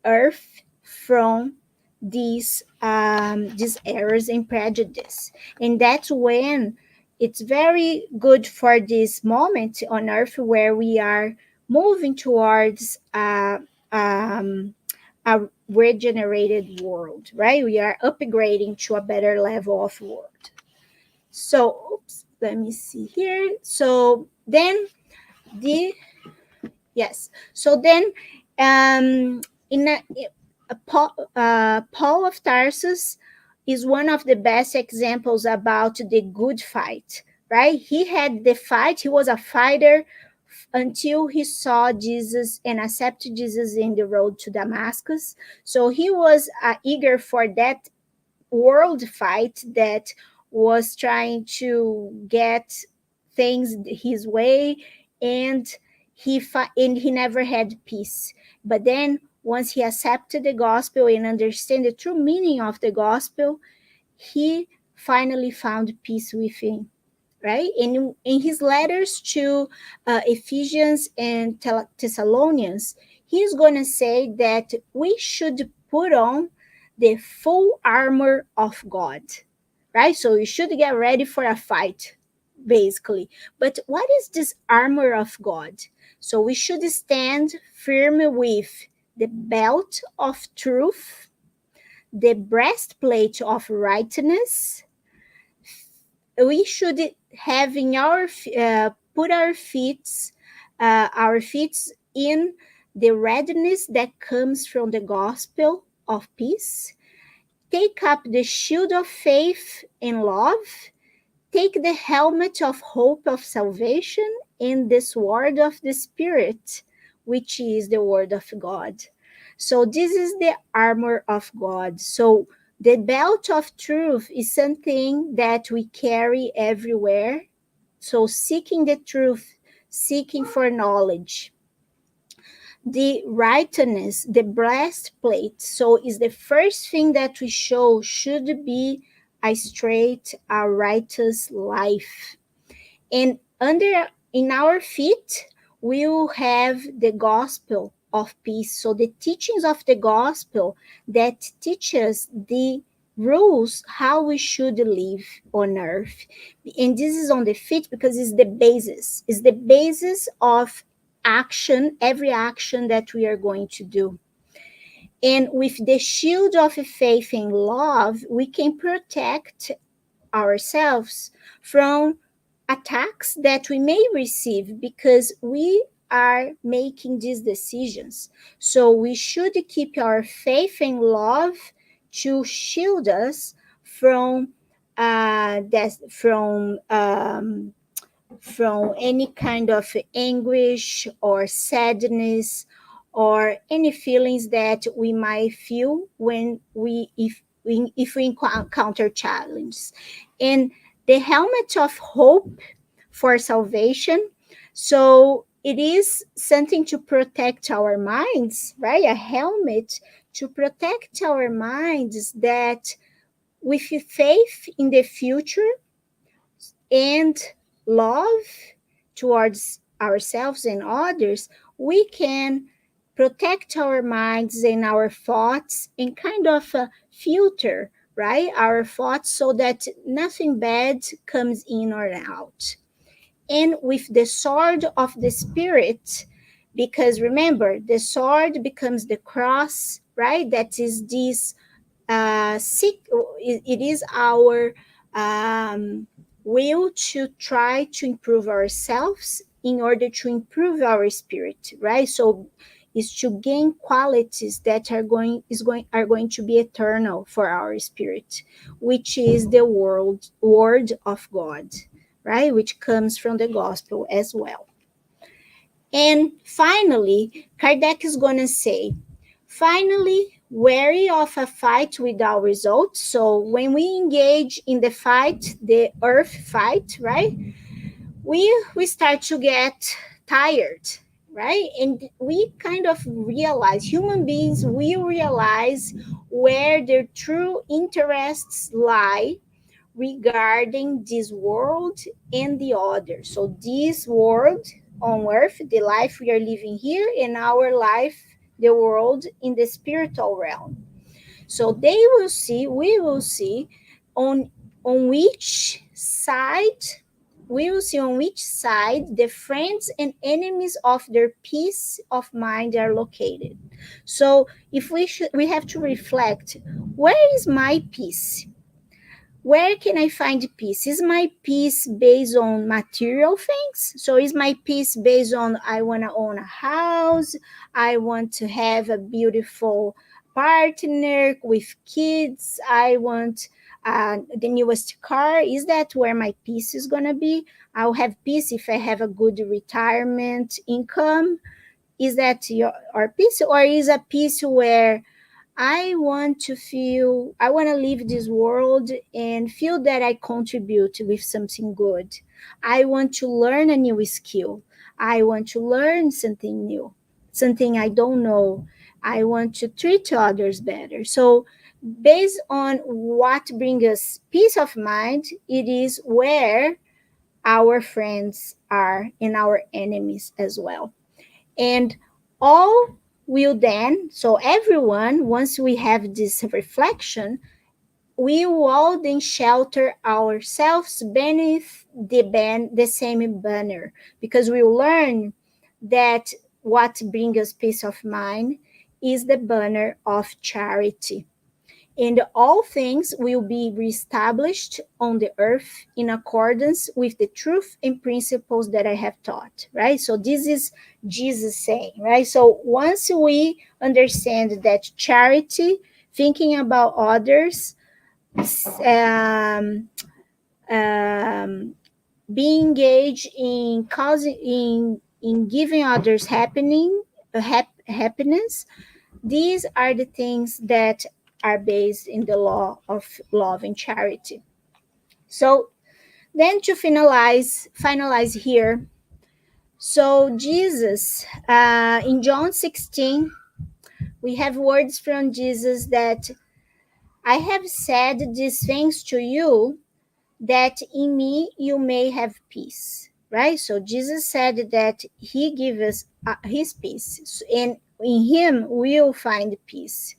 earth from these errors and prejudice. And that's when it's very good for this moment on earth where we are moving towards a regenerated world, right? We are upgrading to a better level of world. So, oops, let me see here. So then the yes. So then, in Paul of Tarsus is one of the best examples about the good fight, right? He had the fight. He was a fighter until he saw Jesus and accepted Jesus in the road to Damascus. So he was eager for that world fight that was trying to get things his way, and he never had peace. But then once he accepted the gospel and understand the true meaning of the gospel, he finally found peace within, right? And in his letters to Ephesians and Thessalonians, he's going to say that we should put on the full armor of God, right? So we should get ready for a fight. basically. But what is this armor of God? So we should stand firm with the belt of truth, the breastplate of righteousness. We should have in our put our feet in the readiness that comes from the gospel of peace. Take up the shield of faith and love. Take the helmet of hope of salvation and the sword of the Spirit, which is the word of God. So this is the armor of God. So the belt of truth is something that we carry everywhere. So seeking the truth, seeking for knowledge. The righteousness, the breastplate, so is the first thing that we show should be a straight, a righteous life. And under in our feet, we will have the gospel of peace. So the teachings of the gospel that teach us the rules how we should live on earth. And this is on the feet because it's the basis. It's the basis of action, every action that we are going to do. And with the shield of faith and love, we can protect ourselves from attacks that we may receive because we are making these decisions. So we should keep our faith and love to shield us from from any kind of anguish or sadness or any feelings that we might feel when if we encounter challenges. And the helmet of hope for salvation, so it is something to protect our minds, right? A helmet to protect our minds that with faith in the future and love towards ourselves and others, we can protect our minds and our thoughts and kind of filter, right, our thoughts so that nothing bad comes in or out. And with the sword of the Spirit, because remember, the sword becomes the cross, right? That is this it is our will to try to improve ourselves in order to improve our spirit, right? So is to gain qualities that are going to be eternal for our spirit, which is the word of God, right? Which comes from the gospel as well. And finally, Kardec is going to say, finally, wary of a fight without results. So when we engage in the fight, the earth fight, right? We start to get tired, right? And we kind of realize, human beings will realize where their true interests lie regarding this world and the other. So this world on earth, the life we are living here, and our life, the world in the spiritual realm. So they will see, we will see on which side, we will see on which side the friends and enemies of their peace of mind are located. So if we have to reflect, where is my peace? Where can I find peace? Is my peace based on material things? So is my peace based on I want to own a house, I want to have a beautiful partner with kids, I want the newest car? Is that where my peace is going to be? I'll have peace if I have a good retirement income. Is that our peace? Or is a peace where I want to leave this world and feel that I contribute with something good. I want to learn a new skill. I want to learn something new, something I don't know. I want to treat others better. So based on what brings us peace of mind, it is where our friends are and our enemies as well. And all will then, so everyone, once we have this reflection, we will all then shelter ourselves beneath the same banner, because we will learn that what brings us peace of mind is the banner of charity. And all things will be reestablished on the earth in accordance with the truth and principles that I have taught, right? So this is Jesus saying, right? So once we understand that charity, thinking about others, um, um, being engaged in causing in giving others happiness, these are the things that are based in the law of love and charity. So then to finalize here, so Jesus, in John 16, we have words from Jesus that I have said these things to you, that in me you may have peace, right? So Jesus said that he gives us his peace, and in him we will find peace.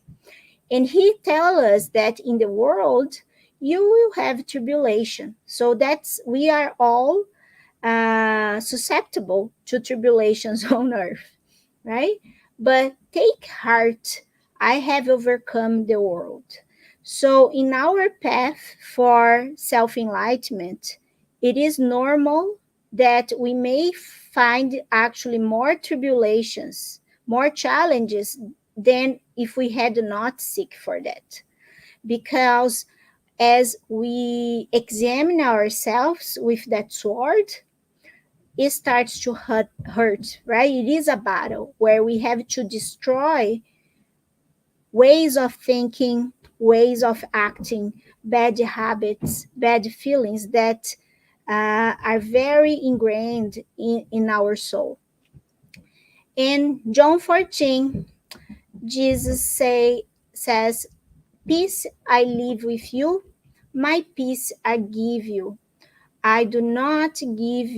And he tells us that in the world you will have tribulation. So that's, we are all susceptible to tribulations on earth, right? But take heart, I have overcome the world. So, in our path for self enlightenment, it is normal that we may find actually more tribulations, more challenges than if we had not seek for that. Because as we examine ourselves with that sword, it starts to hurt, right? It is a battle where we have to destroy ways of thinking, ways of acting, bad habits, bad feelings that are very ingrained in our soul. In John 14, Jesus says, peace I leave with you, my peace I give you. I do not give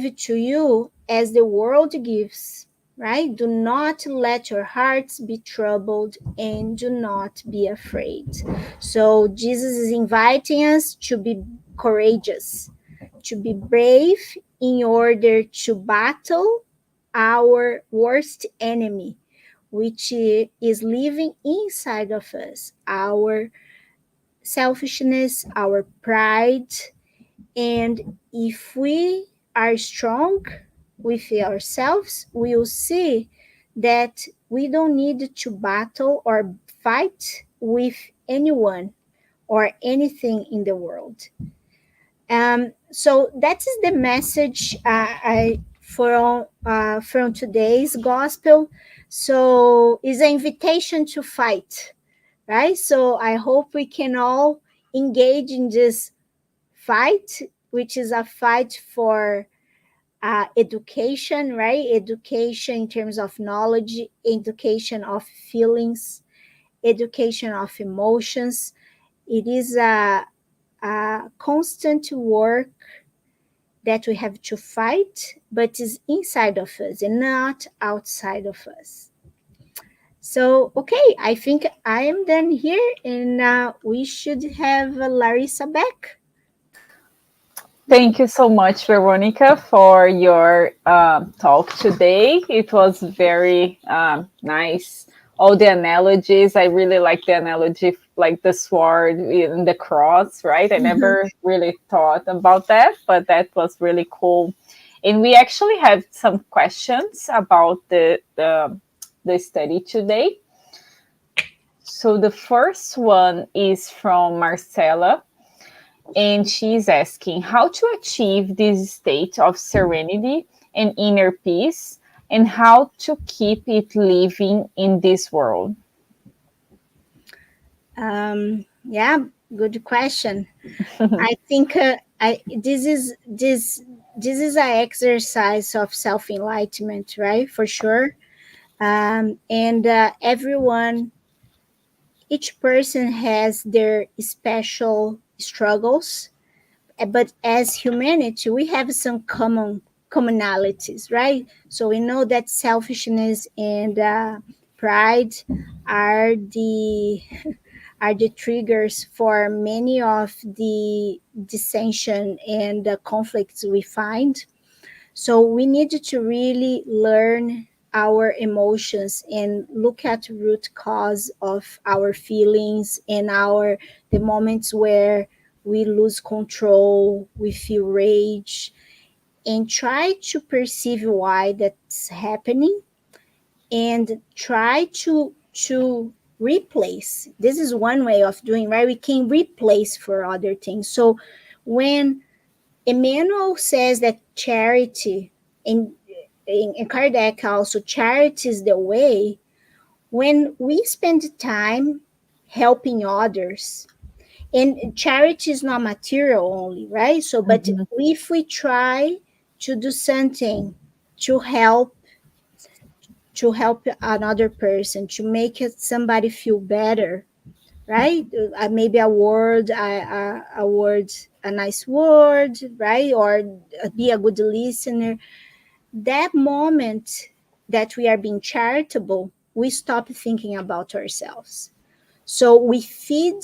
it to you as the world gives, right? Do not let your hearts be troubled and do not be afraid. So Jesus is inviting us to be courageous, to be brave in order to battle our worst enemy, which is living inside of us, our selfishness, our pride. And if we are strong with ourselves, we will see that we don't need to battle or fight with anyone or anything in the world. So that is the message from today's gospel. So it's an invitation to fight, right? So I hope we can all engage in this fight, which is a fight for education, right? Education in terms of knowledge, education of feelings, education of emotions. It is a constant work that we have to fight, but is inside of us and not outside of us. So, okay, I think I am done here, and we should have Larissa back. Thank you so much, Veronica, for your talk today. It was very nice. All the analogies, I really like the analogy, like the sword and the cross, right? I never really thought about that, but that was really cool. And we actually have some questions about the study today. So the first one is from Marcela, and she's asking how to achieve this state of serenity and inner peace, and how to keep it living in this world. Yeah, good question. I think this is an exercise of self enlightenment, right? For sure. And each person has their special struggles, but as humanity, we have some commonalities, right? So we know that selfishness and pride are are the triggers for many of the dissension and the conflicts we find. So we need to really learn our emotions and look at root cause of our feelings and our the moments where we lose control, we feel rage, and try to perceive why that's happening, and try to replace. This is one way of doing, right? We can replace for other things. So when Emmanuel says that charity, in Kardec also, charity is the way. When we spend time helping others, and charity is not material only, right? So, but Mhm. if we try to do something to help another person, to make somebody feel better, right? Maybe a word, a word, a nice word, right? Or be a good listener. That moment that we are being charitable, we stop thinking about ourselves. So we feed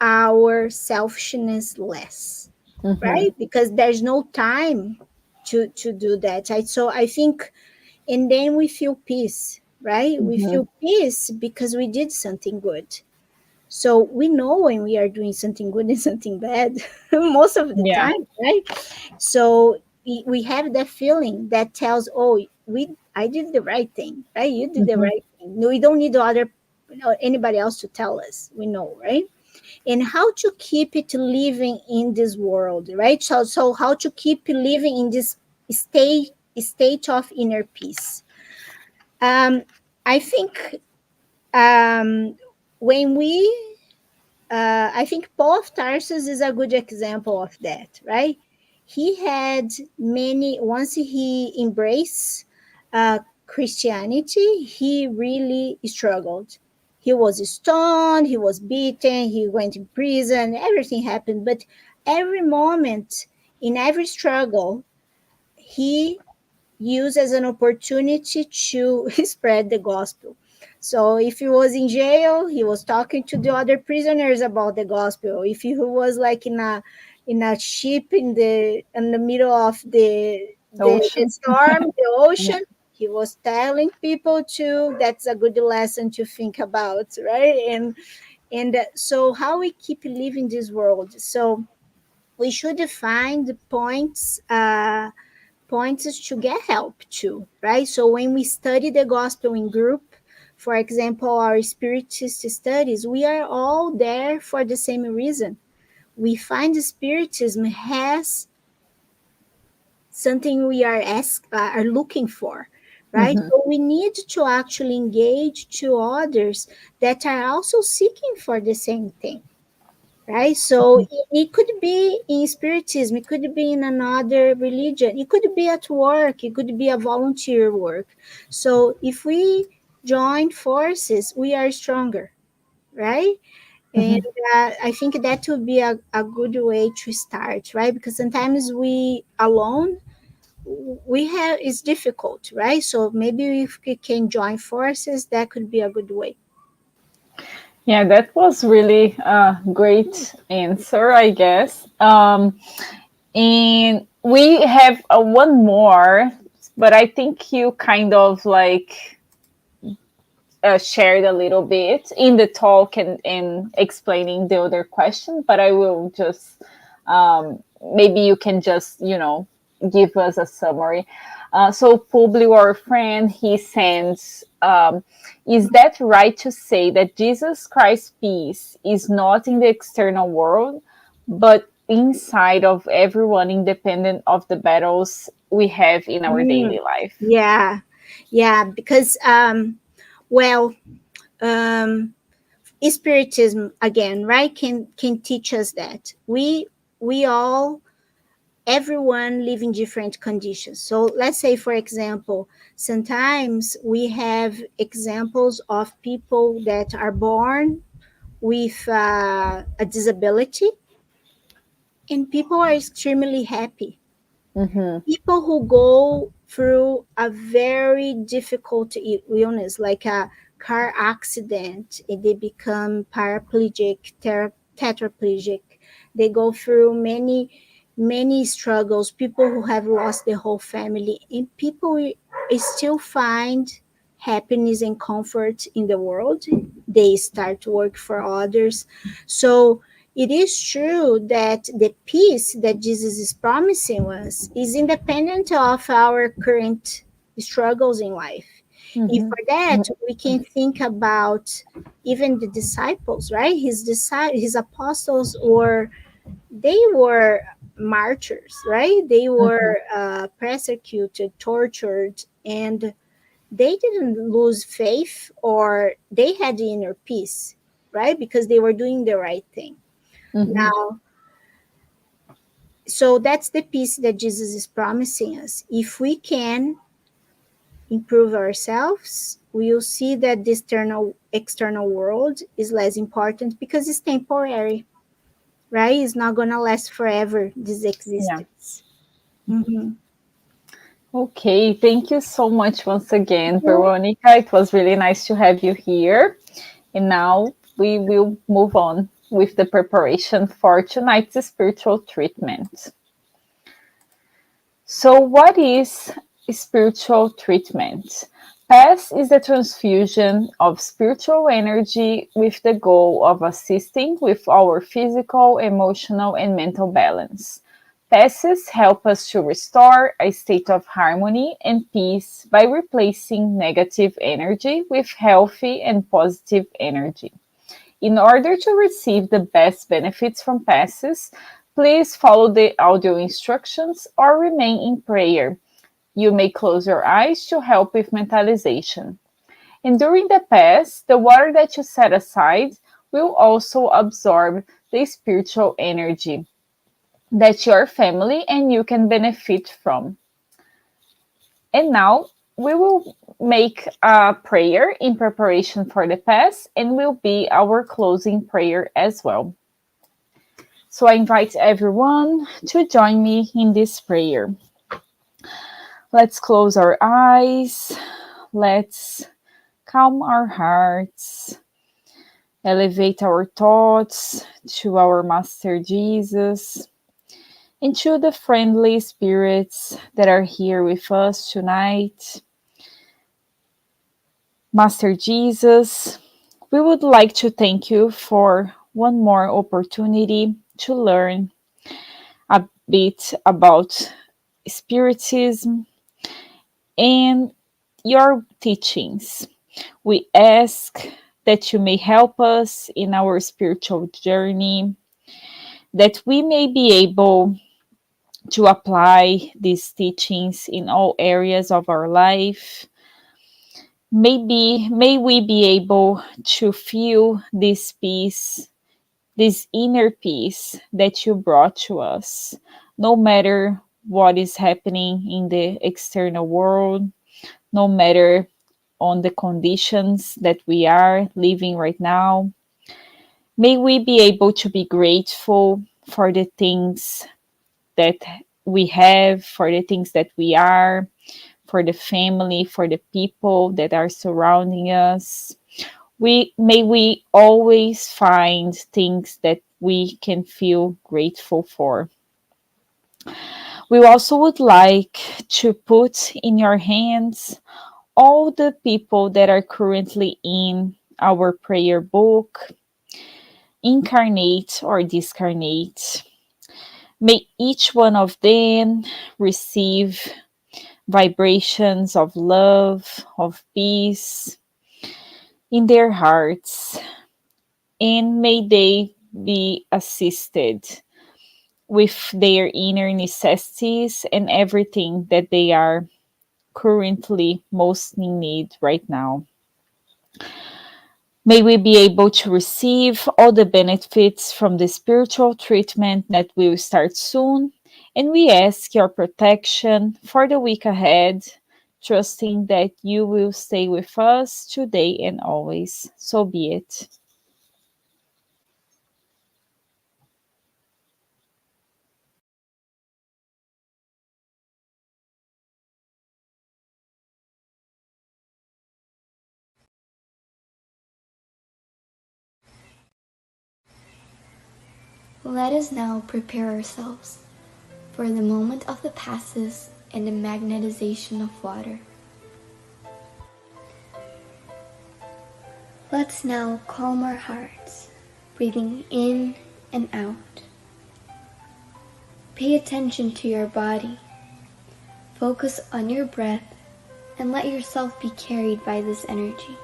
our selfishness less, Mhm. right? Because there's no time to do that, right? So I think, and then we feel peace, right? We Mhm. feel peace because we did something good. So we know when we are doing something good and something bad most of the Yeah. time, right? So we have that feeling that tells, oh, we I did the right thing, right? You did the Mhm. right thing. No, we don't need other, anybody else to tell us. We know, right? And how to keep it living in this world, right? So how to keep living in this state of inner peace. Um, I think when we I think Paul of Tarsus is a good example of that, right? He had many, once he embraced Christianity, he really struggled. He was stoned, he was beaten, he went in prison, everything happened. But every moment, in every struggle, he used as an opportunity to spread the gospel. So if he was in jail, he was talking to the other prisoners about the gospel. If he was like in a ship in the middle of the Ocean. storm, the Yeah. ocean, he was telling people to, that's a good lesson to think about, right? And so how we keep living this world. So we should find points to get help too, right? So when we study the gospel in group, for example, our spiritist studies, we are all there for the same reason. We find spiritism has something we are looking for, right? Mhm. So we need to actually engage to others that are also seeking for the same thing, right? So it could be in spiritism, it could be in another religion, it could be at work, it could be a volunteer work. So if we join forces, we are stronger, right? And Mhm. I think that would be a good way to start, right? Because sometimes we alone, we have, it's difficult, right? So maybe if we can join forces, that could be a good way. Yeah, that was really a great answer, I guess. And we have one more, but I think you kind of like shared a little bit in the talk and explaining the other question, but I will just maybe you can just, give us a summary. So Publio, our friend, he sends, is that right to say that Jesus Christ's peace is not in the external world, but inside of everyone, independent of the battles we have in our Mm, daily life? yeah, yeah, because well, um, spiritism again, right, can teach us that we all, everyone live in different conditions. So let's say, for example, sometimes we have examples of people that are born with a disability, and people are extremely happy. Mm-hmm. People who go through a very difficult illness, like a car accident, they become paraplegic, tetraplegic. They go through many struggles. People who have lost their whole family, and people still find happiness and comfort in the world. They start to work for others. So it is true that the peace that Jesus is promising us is independent of our current struggles in life. And Mhm. for that, we can think about even the disciples, right? His apostles were martyrs, right? They Mhm. were persecuted, tortured, and they didn't lose faith, or they had the inner peace, right? Because they were doing the right thing. Mhm. Now, so that's the peace that Jesus is promising us. If we can improve ourselves, we will see that the external world is less important because it's temporary, right? It's not going to last forever, this Yeah. existence. Mhm. Okay, thank you so much once again, Veronica. It was really nice to have you here. And now we will move on with the preparation for tonight's spiritual treatment. So, what is spiritual treatment? PASS is the transfusion of spiritual energy with the goal of assisting with our physical, emotional, and mental balance. PASSes help us to restore a state of harmony and peace by replacing negative energy with healthy and positive energy. In order to receive the best benefits from passes, please follow the audio instructions or remain in prayer. You may close your eyes to help with mentalization. And during the pass, the water that you set aside will also absorb the spiritual energy that your family and you can benefit from. And now we will make a prayer in preparation for the pass and will be our closing prayer as well. So I invite everyone to join me in this prayer. Let's close our eyes. Let's calm our hearts. Elevate our thoughts to our Master Jesus and to the friendly spirits that are here with us tonight. Master Jesus, we would like to thank you for one more opportunity to learn a bit about Spiritism and your teachings. We ask that you may help us in our spiritual journey, that we may be able to apply these teachings in all areas of our life. May we be able to feel this peace, this inner peace that you brought to us, no matter what is happening in the external world, no matter on the conditions that we are living right now. May we be able to be grateful for the things that we have, for the things that we are, for the family, for the people that are surrounding us. We always find things that we can feel grateful for. We also would like to put in your hands all the people that are currently in our prayer book, incarnate or discarnate. May each one of them receive vibrations of love, of peace in their hearts, and may they be assisted with their inner necessities and everything that they are currently most in need right now. May we be able to receive all the benefits from the spiritual treatment that will start soon. And we ask your protection for the week ahead, trusting that you will stay with us today and always. So be it. Let us now prepare ourselves for the moment of the passes and the magnetization of water. Let's now calm our hearts, breathing in and out. Pay attention to your body. Focus on your breath and let yourself be carried by this energy.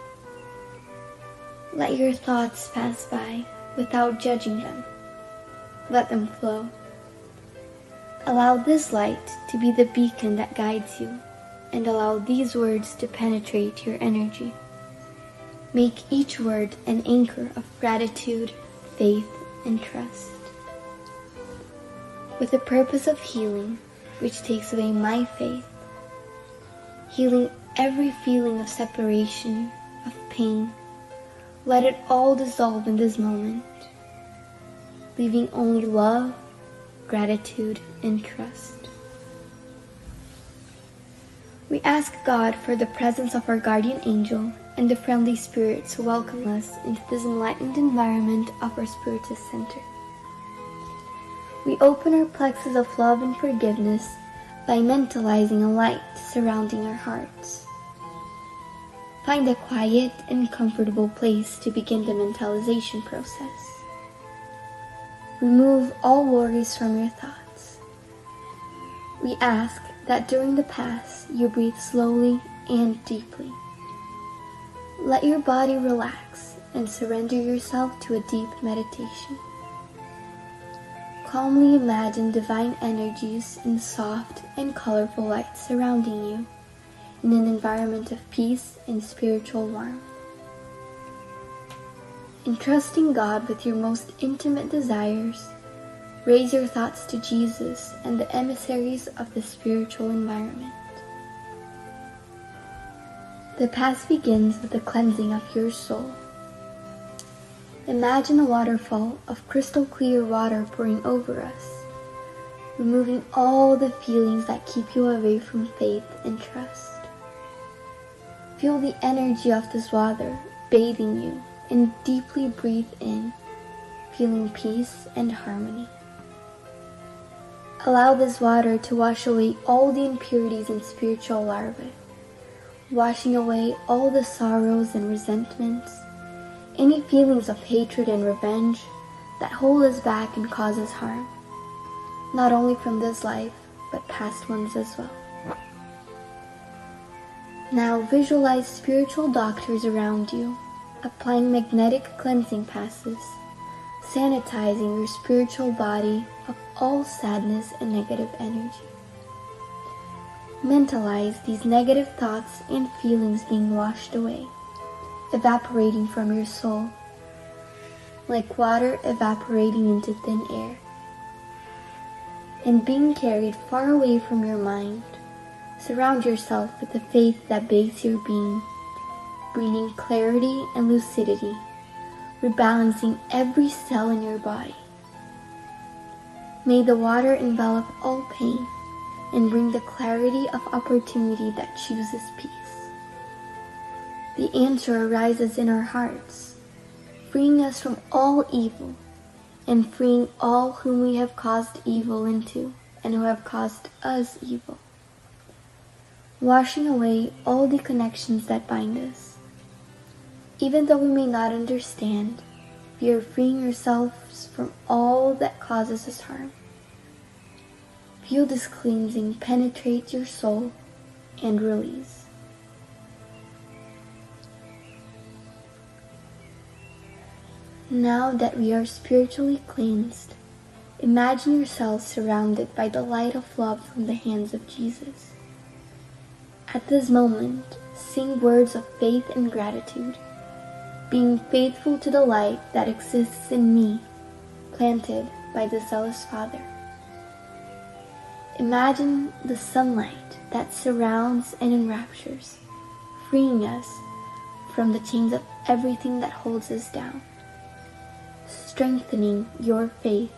Let your thoughts pass by without judging them. Let them flow. Allow this light to be the beacon that guides you, and allow these words to penetrate your energy. Make each word an anchor of gratitude, faith, and trust. With the purpose of healing, which takes away my faith, healing every feeling of separation, of pain, let it all dissolve in this moment, leaving only love, gratitude, and trust. We ask God for the presence of our guardian angel and the friendly spirits who welcome us into this enlightened environment of our Spiritist Center. We open our plexus of love and forgiveness by mentalizing a light surrounding our hearts. Find a quiet and comfortable place to begin the mentalization process. Remove all worries from your thoughts. We ask that during the pass you breathe slowly and deeply. Let your body relax and surrender yourself to a deep meditation. Calmly imagine divine energies in soft and colorful light surrounding you in an environment of peace and spiritual warmth. Entrusting God with your most intimate desires, raise your thoughts to Jesus and the emissaries of the spiritual environment. The pass begins with the cleansing of your soul. Imagine a waterfall of crystal clear water pouring over us, removing all the feelings that keep you away from faith and trust. Feel the energy of this water bathing you and deeply breathe in, feeling peace and harmony. Allow this water to wash away all the impurities and spiritual larvae, washing away all the sorrows and resentments, any feelings of hatred and revenge that hold us back and cause us harm, not only from this life, but past ones as well. Now visualize spiritual doctors around you, applying magnetic cleansing passes, sanitizing your spiritual body of all sadness and negative energy. Mentalize these negative thoughts and feelings being washed away, evaporating from your soul, like water evaporating into thin air, and being carried far away from your mind. Surround yourself with the faith that bathes your being, bringing clarity and lucidity, rebalancing every cell in your body. May the water envelop all pain and bring the clarity of opportunity that chooses peace. The answer arises in our hearts, freeing us from all evil and freeing all whom we have caused evil into and who have caused us evil, washing away all the connections that bind us. Even though we may not understand, we are freeing ourselves from all that causes us harm. Feel this cleansing penetrate your soul and release. Now that we are spiritually cleansed, imagine yourself surrounded by the light of love from the hands of Jesus. At this moment, sing words of faith and gratitude, being faithful to the light that exists in me, planted by the zealous Father. Imagine the sunlight that surrounds and enraptures, freeing us from the chains of everything that holds us down, strengthening your faith.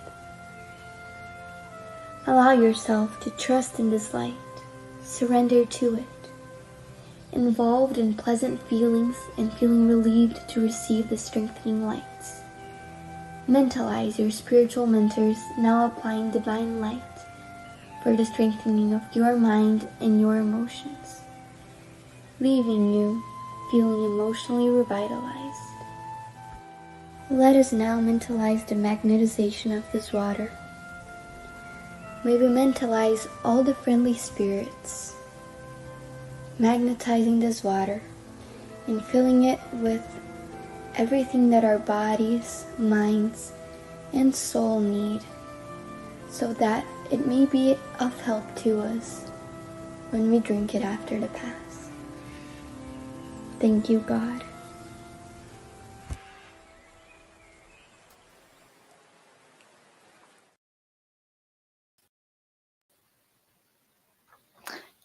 Allow yourself to trust in this light, surrender to it, involved in pleasant feelings and feeling relieved to receive the strengthening lights. Mentalize your spiritual mentors now applying divine light for the strengthening of your mind and your emotions, leaving you feeling emotionally revitalized. Let us now mentalize the magnetization of this water. May we mentalize all the friendly spirits, magnetizing this water and filling it with everything that our bodies, minds, and soul need, so that it may be of help to us when we drink it after the Pass. Thank you, God.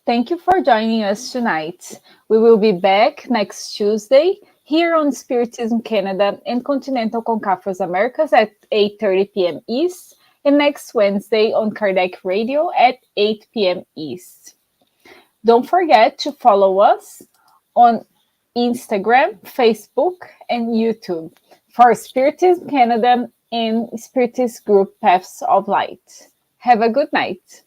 Thank you for joining us tonight. We will be back next Tuesday here on Spiritism Canada and Continental Concafos Americas at 8:30 p.m. East, and next Wednesday on Kardec Radio at 8 p.m. East. Don't forget to follow us on Instagram, Facebook, and YouTube for Spiritism Canada and Spiritist Group Paths of Light. Have a good night.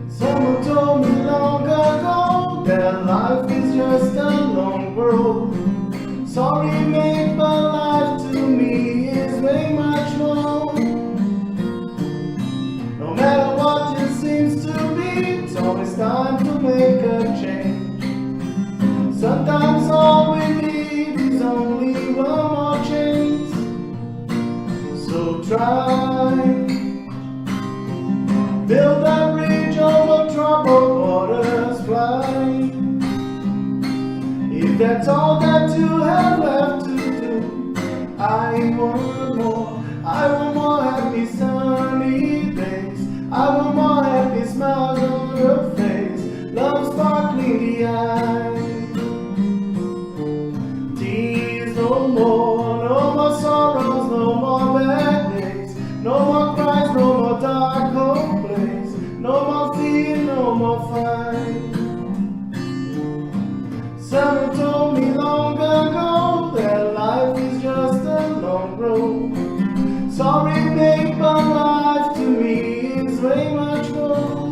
Someone told me long ago that life is just a long road. Sorry, mate, but life to me is way much more. No matter what it seems to be, it's always time to make a change. Sometimes all we need is only one more chance. So try. Build that bridge over troubled waters, fly. If that's all that you have left to do, I want more. I want more happy sunny days. I want more happy smiles on your face. Love sparkling the eyes. Tears no more, no more sorrows, no more bad days. No more cries, no more dark hope. No more fear, no more fight. Someone told me long ago that life is just a long road. Sorry, babe, but life to me is way much more.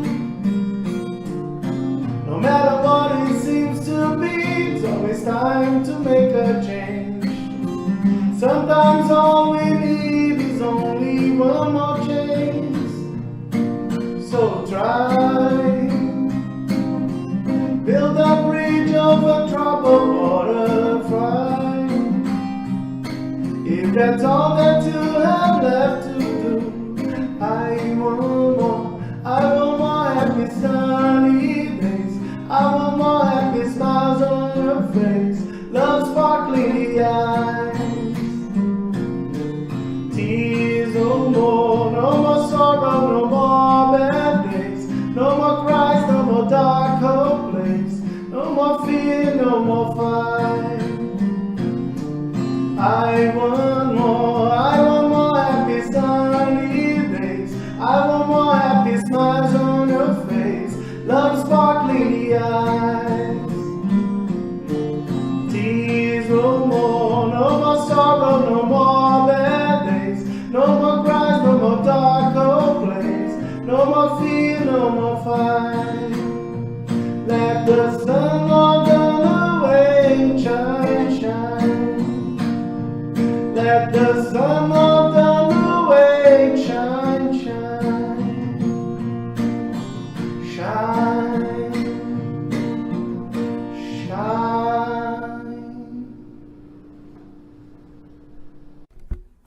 No matter what it seems to be, it's always time to make a change. Sometimes all we need is only one more chance. So try, build a bridge over troubled water, fly. If that's all that you have left to do, I want more. I want more happy sunny days. I want more happy smiles on your face. Love sparkling the eyes. Tears no more, no more sorrow, no more bad days. No more cries, no more dark hope place. No more fear, no more fight. I want more happy sunny days. I want more happy smiles on your face. Love sparkling the eyes. Tears no more sorrow, no more bad days. No more cries, no more dark hope place. No more fear, no more fight. Let the sun on the way shine, shine. Let the sun of the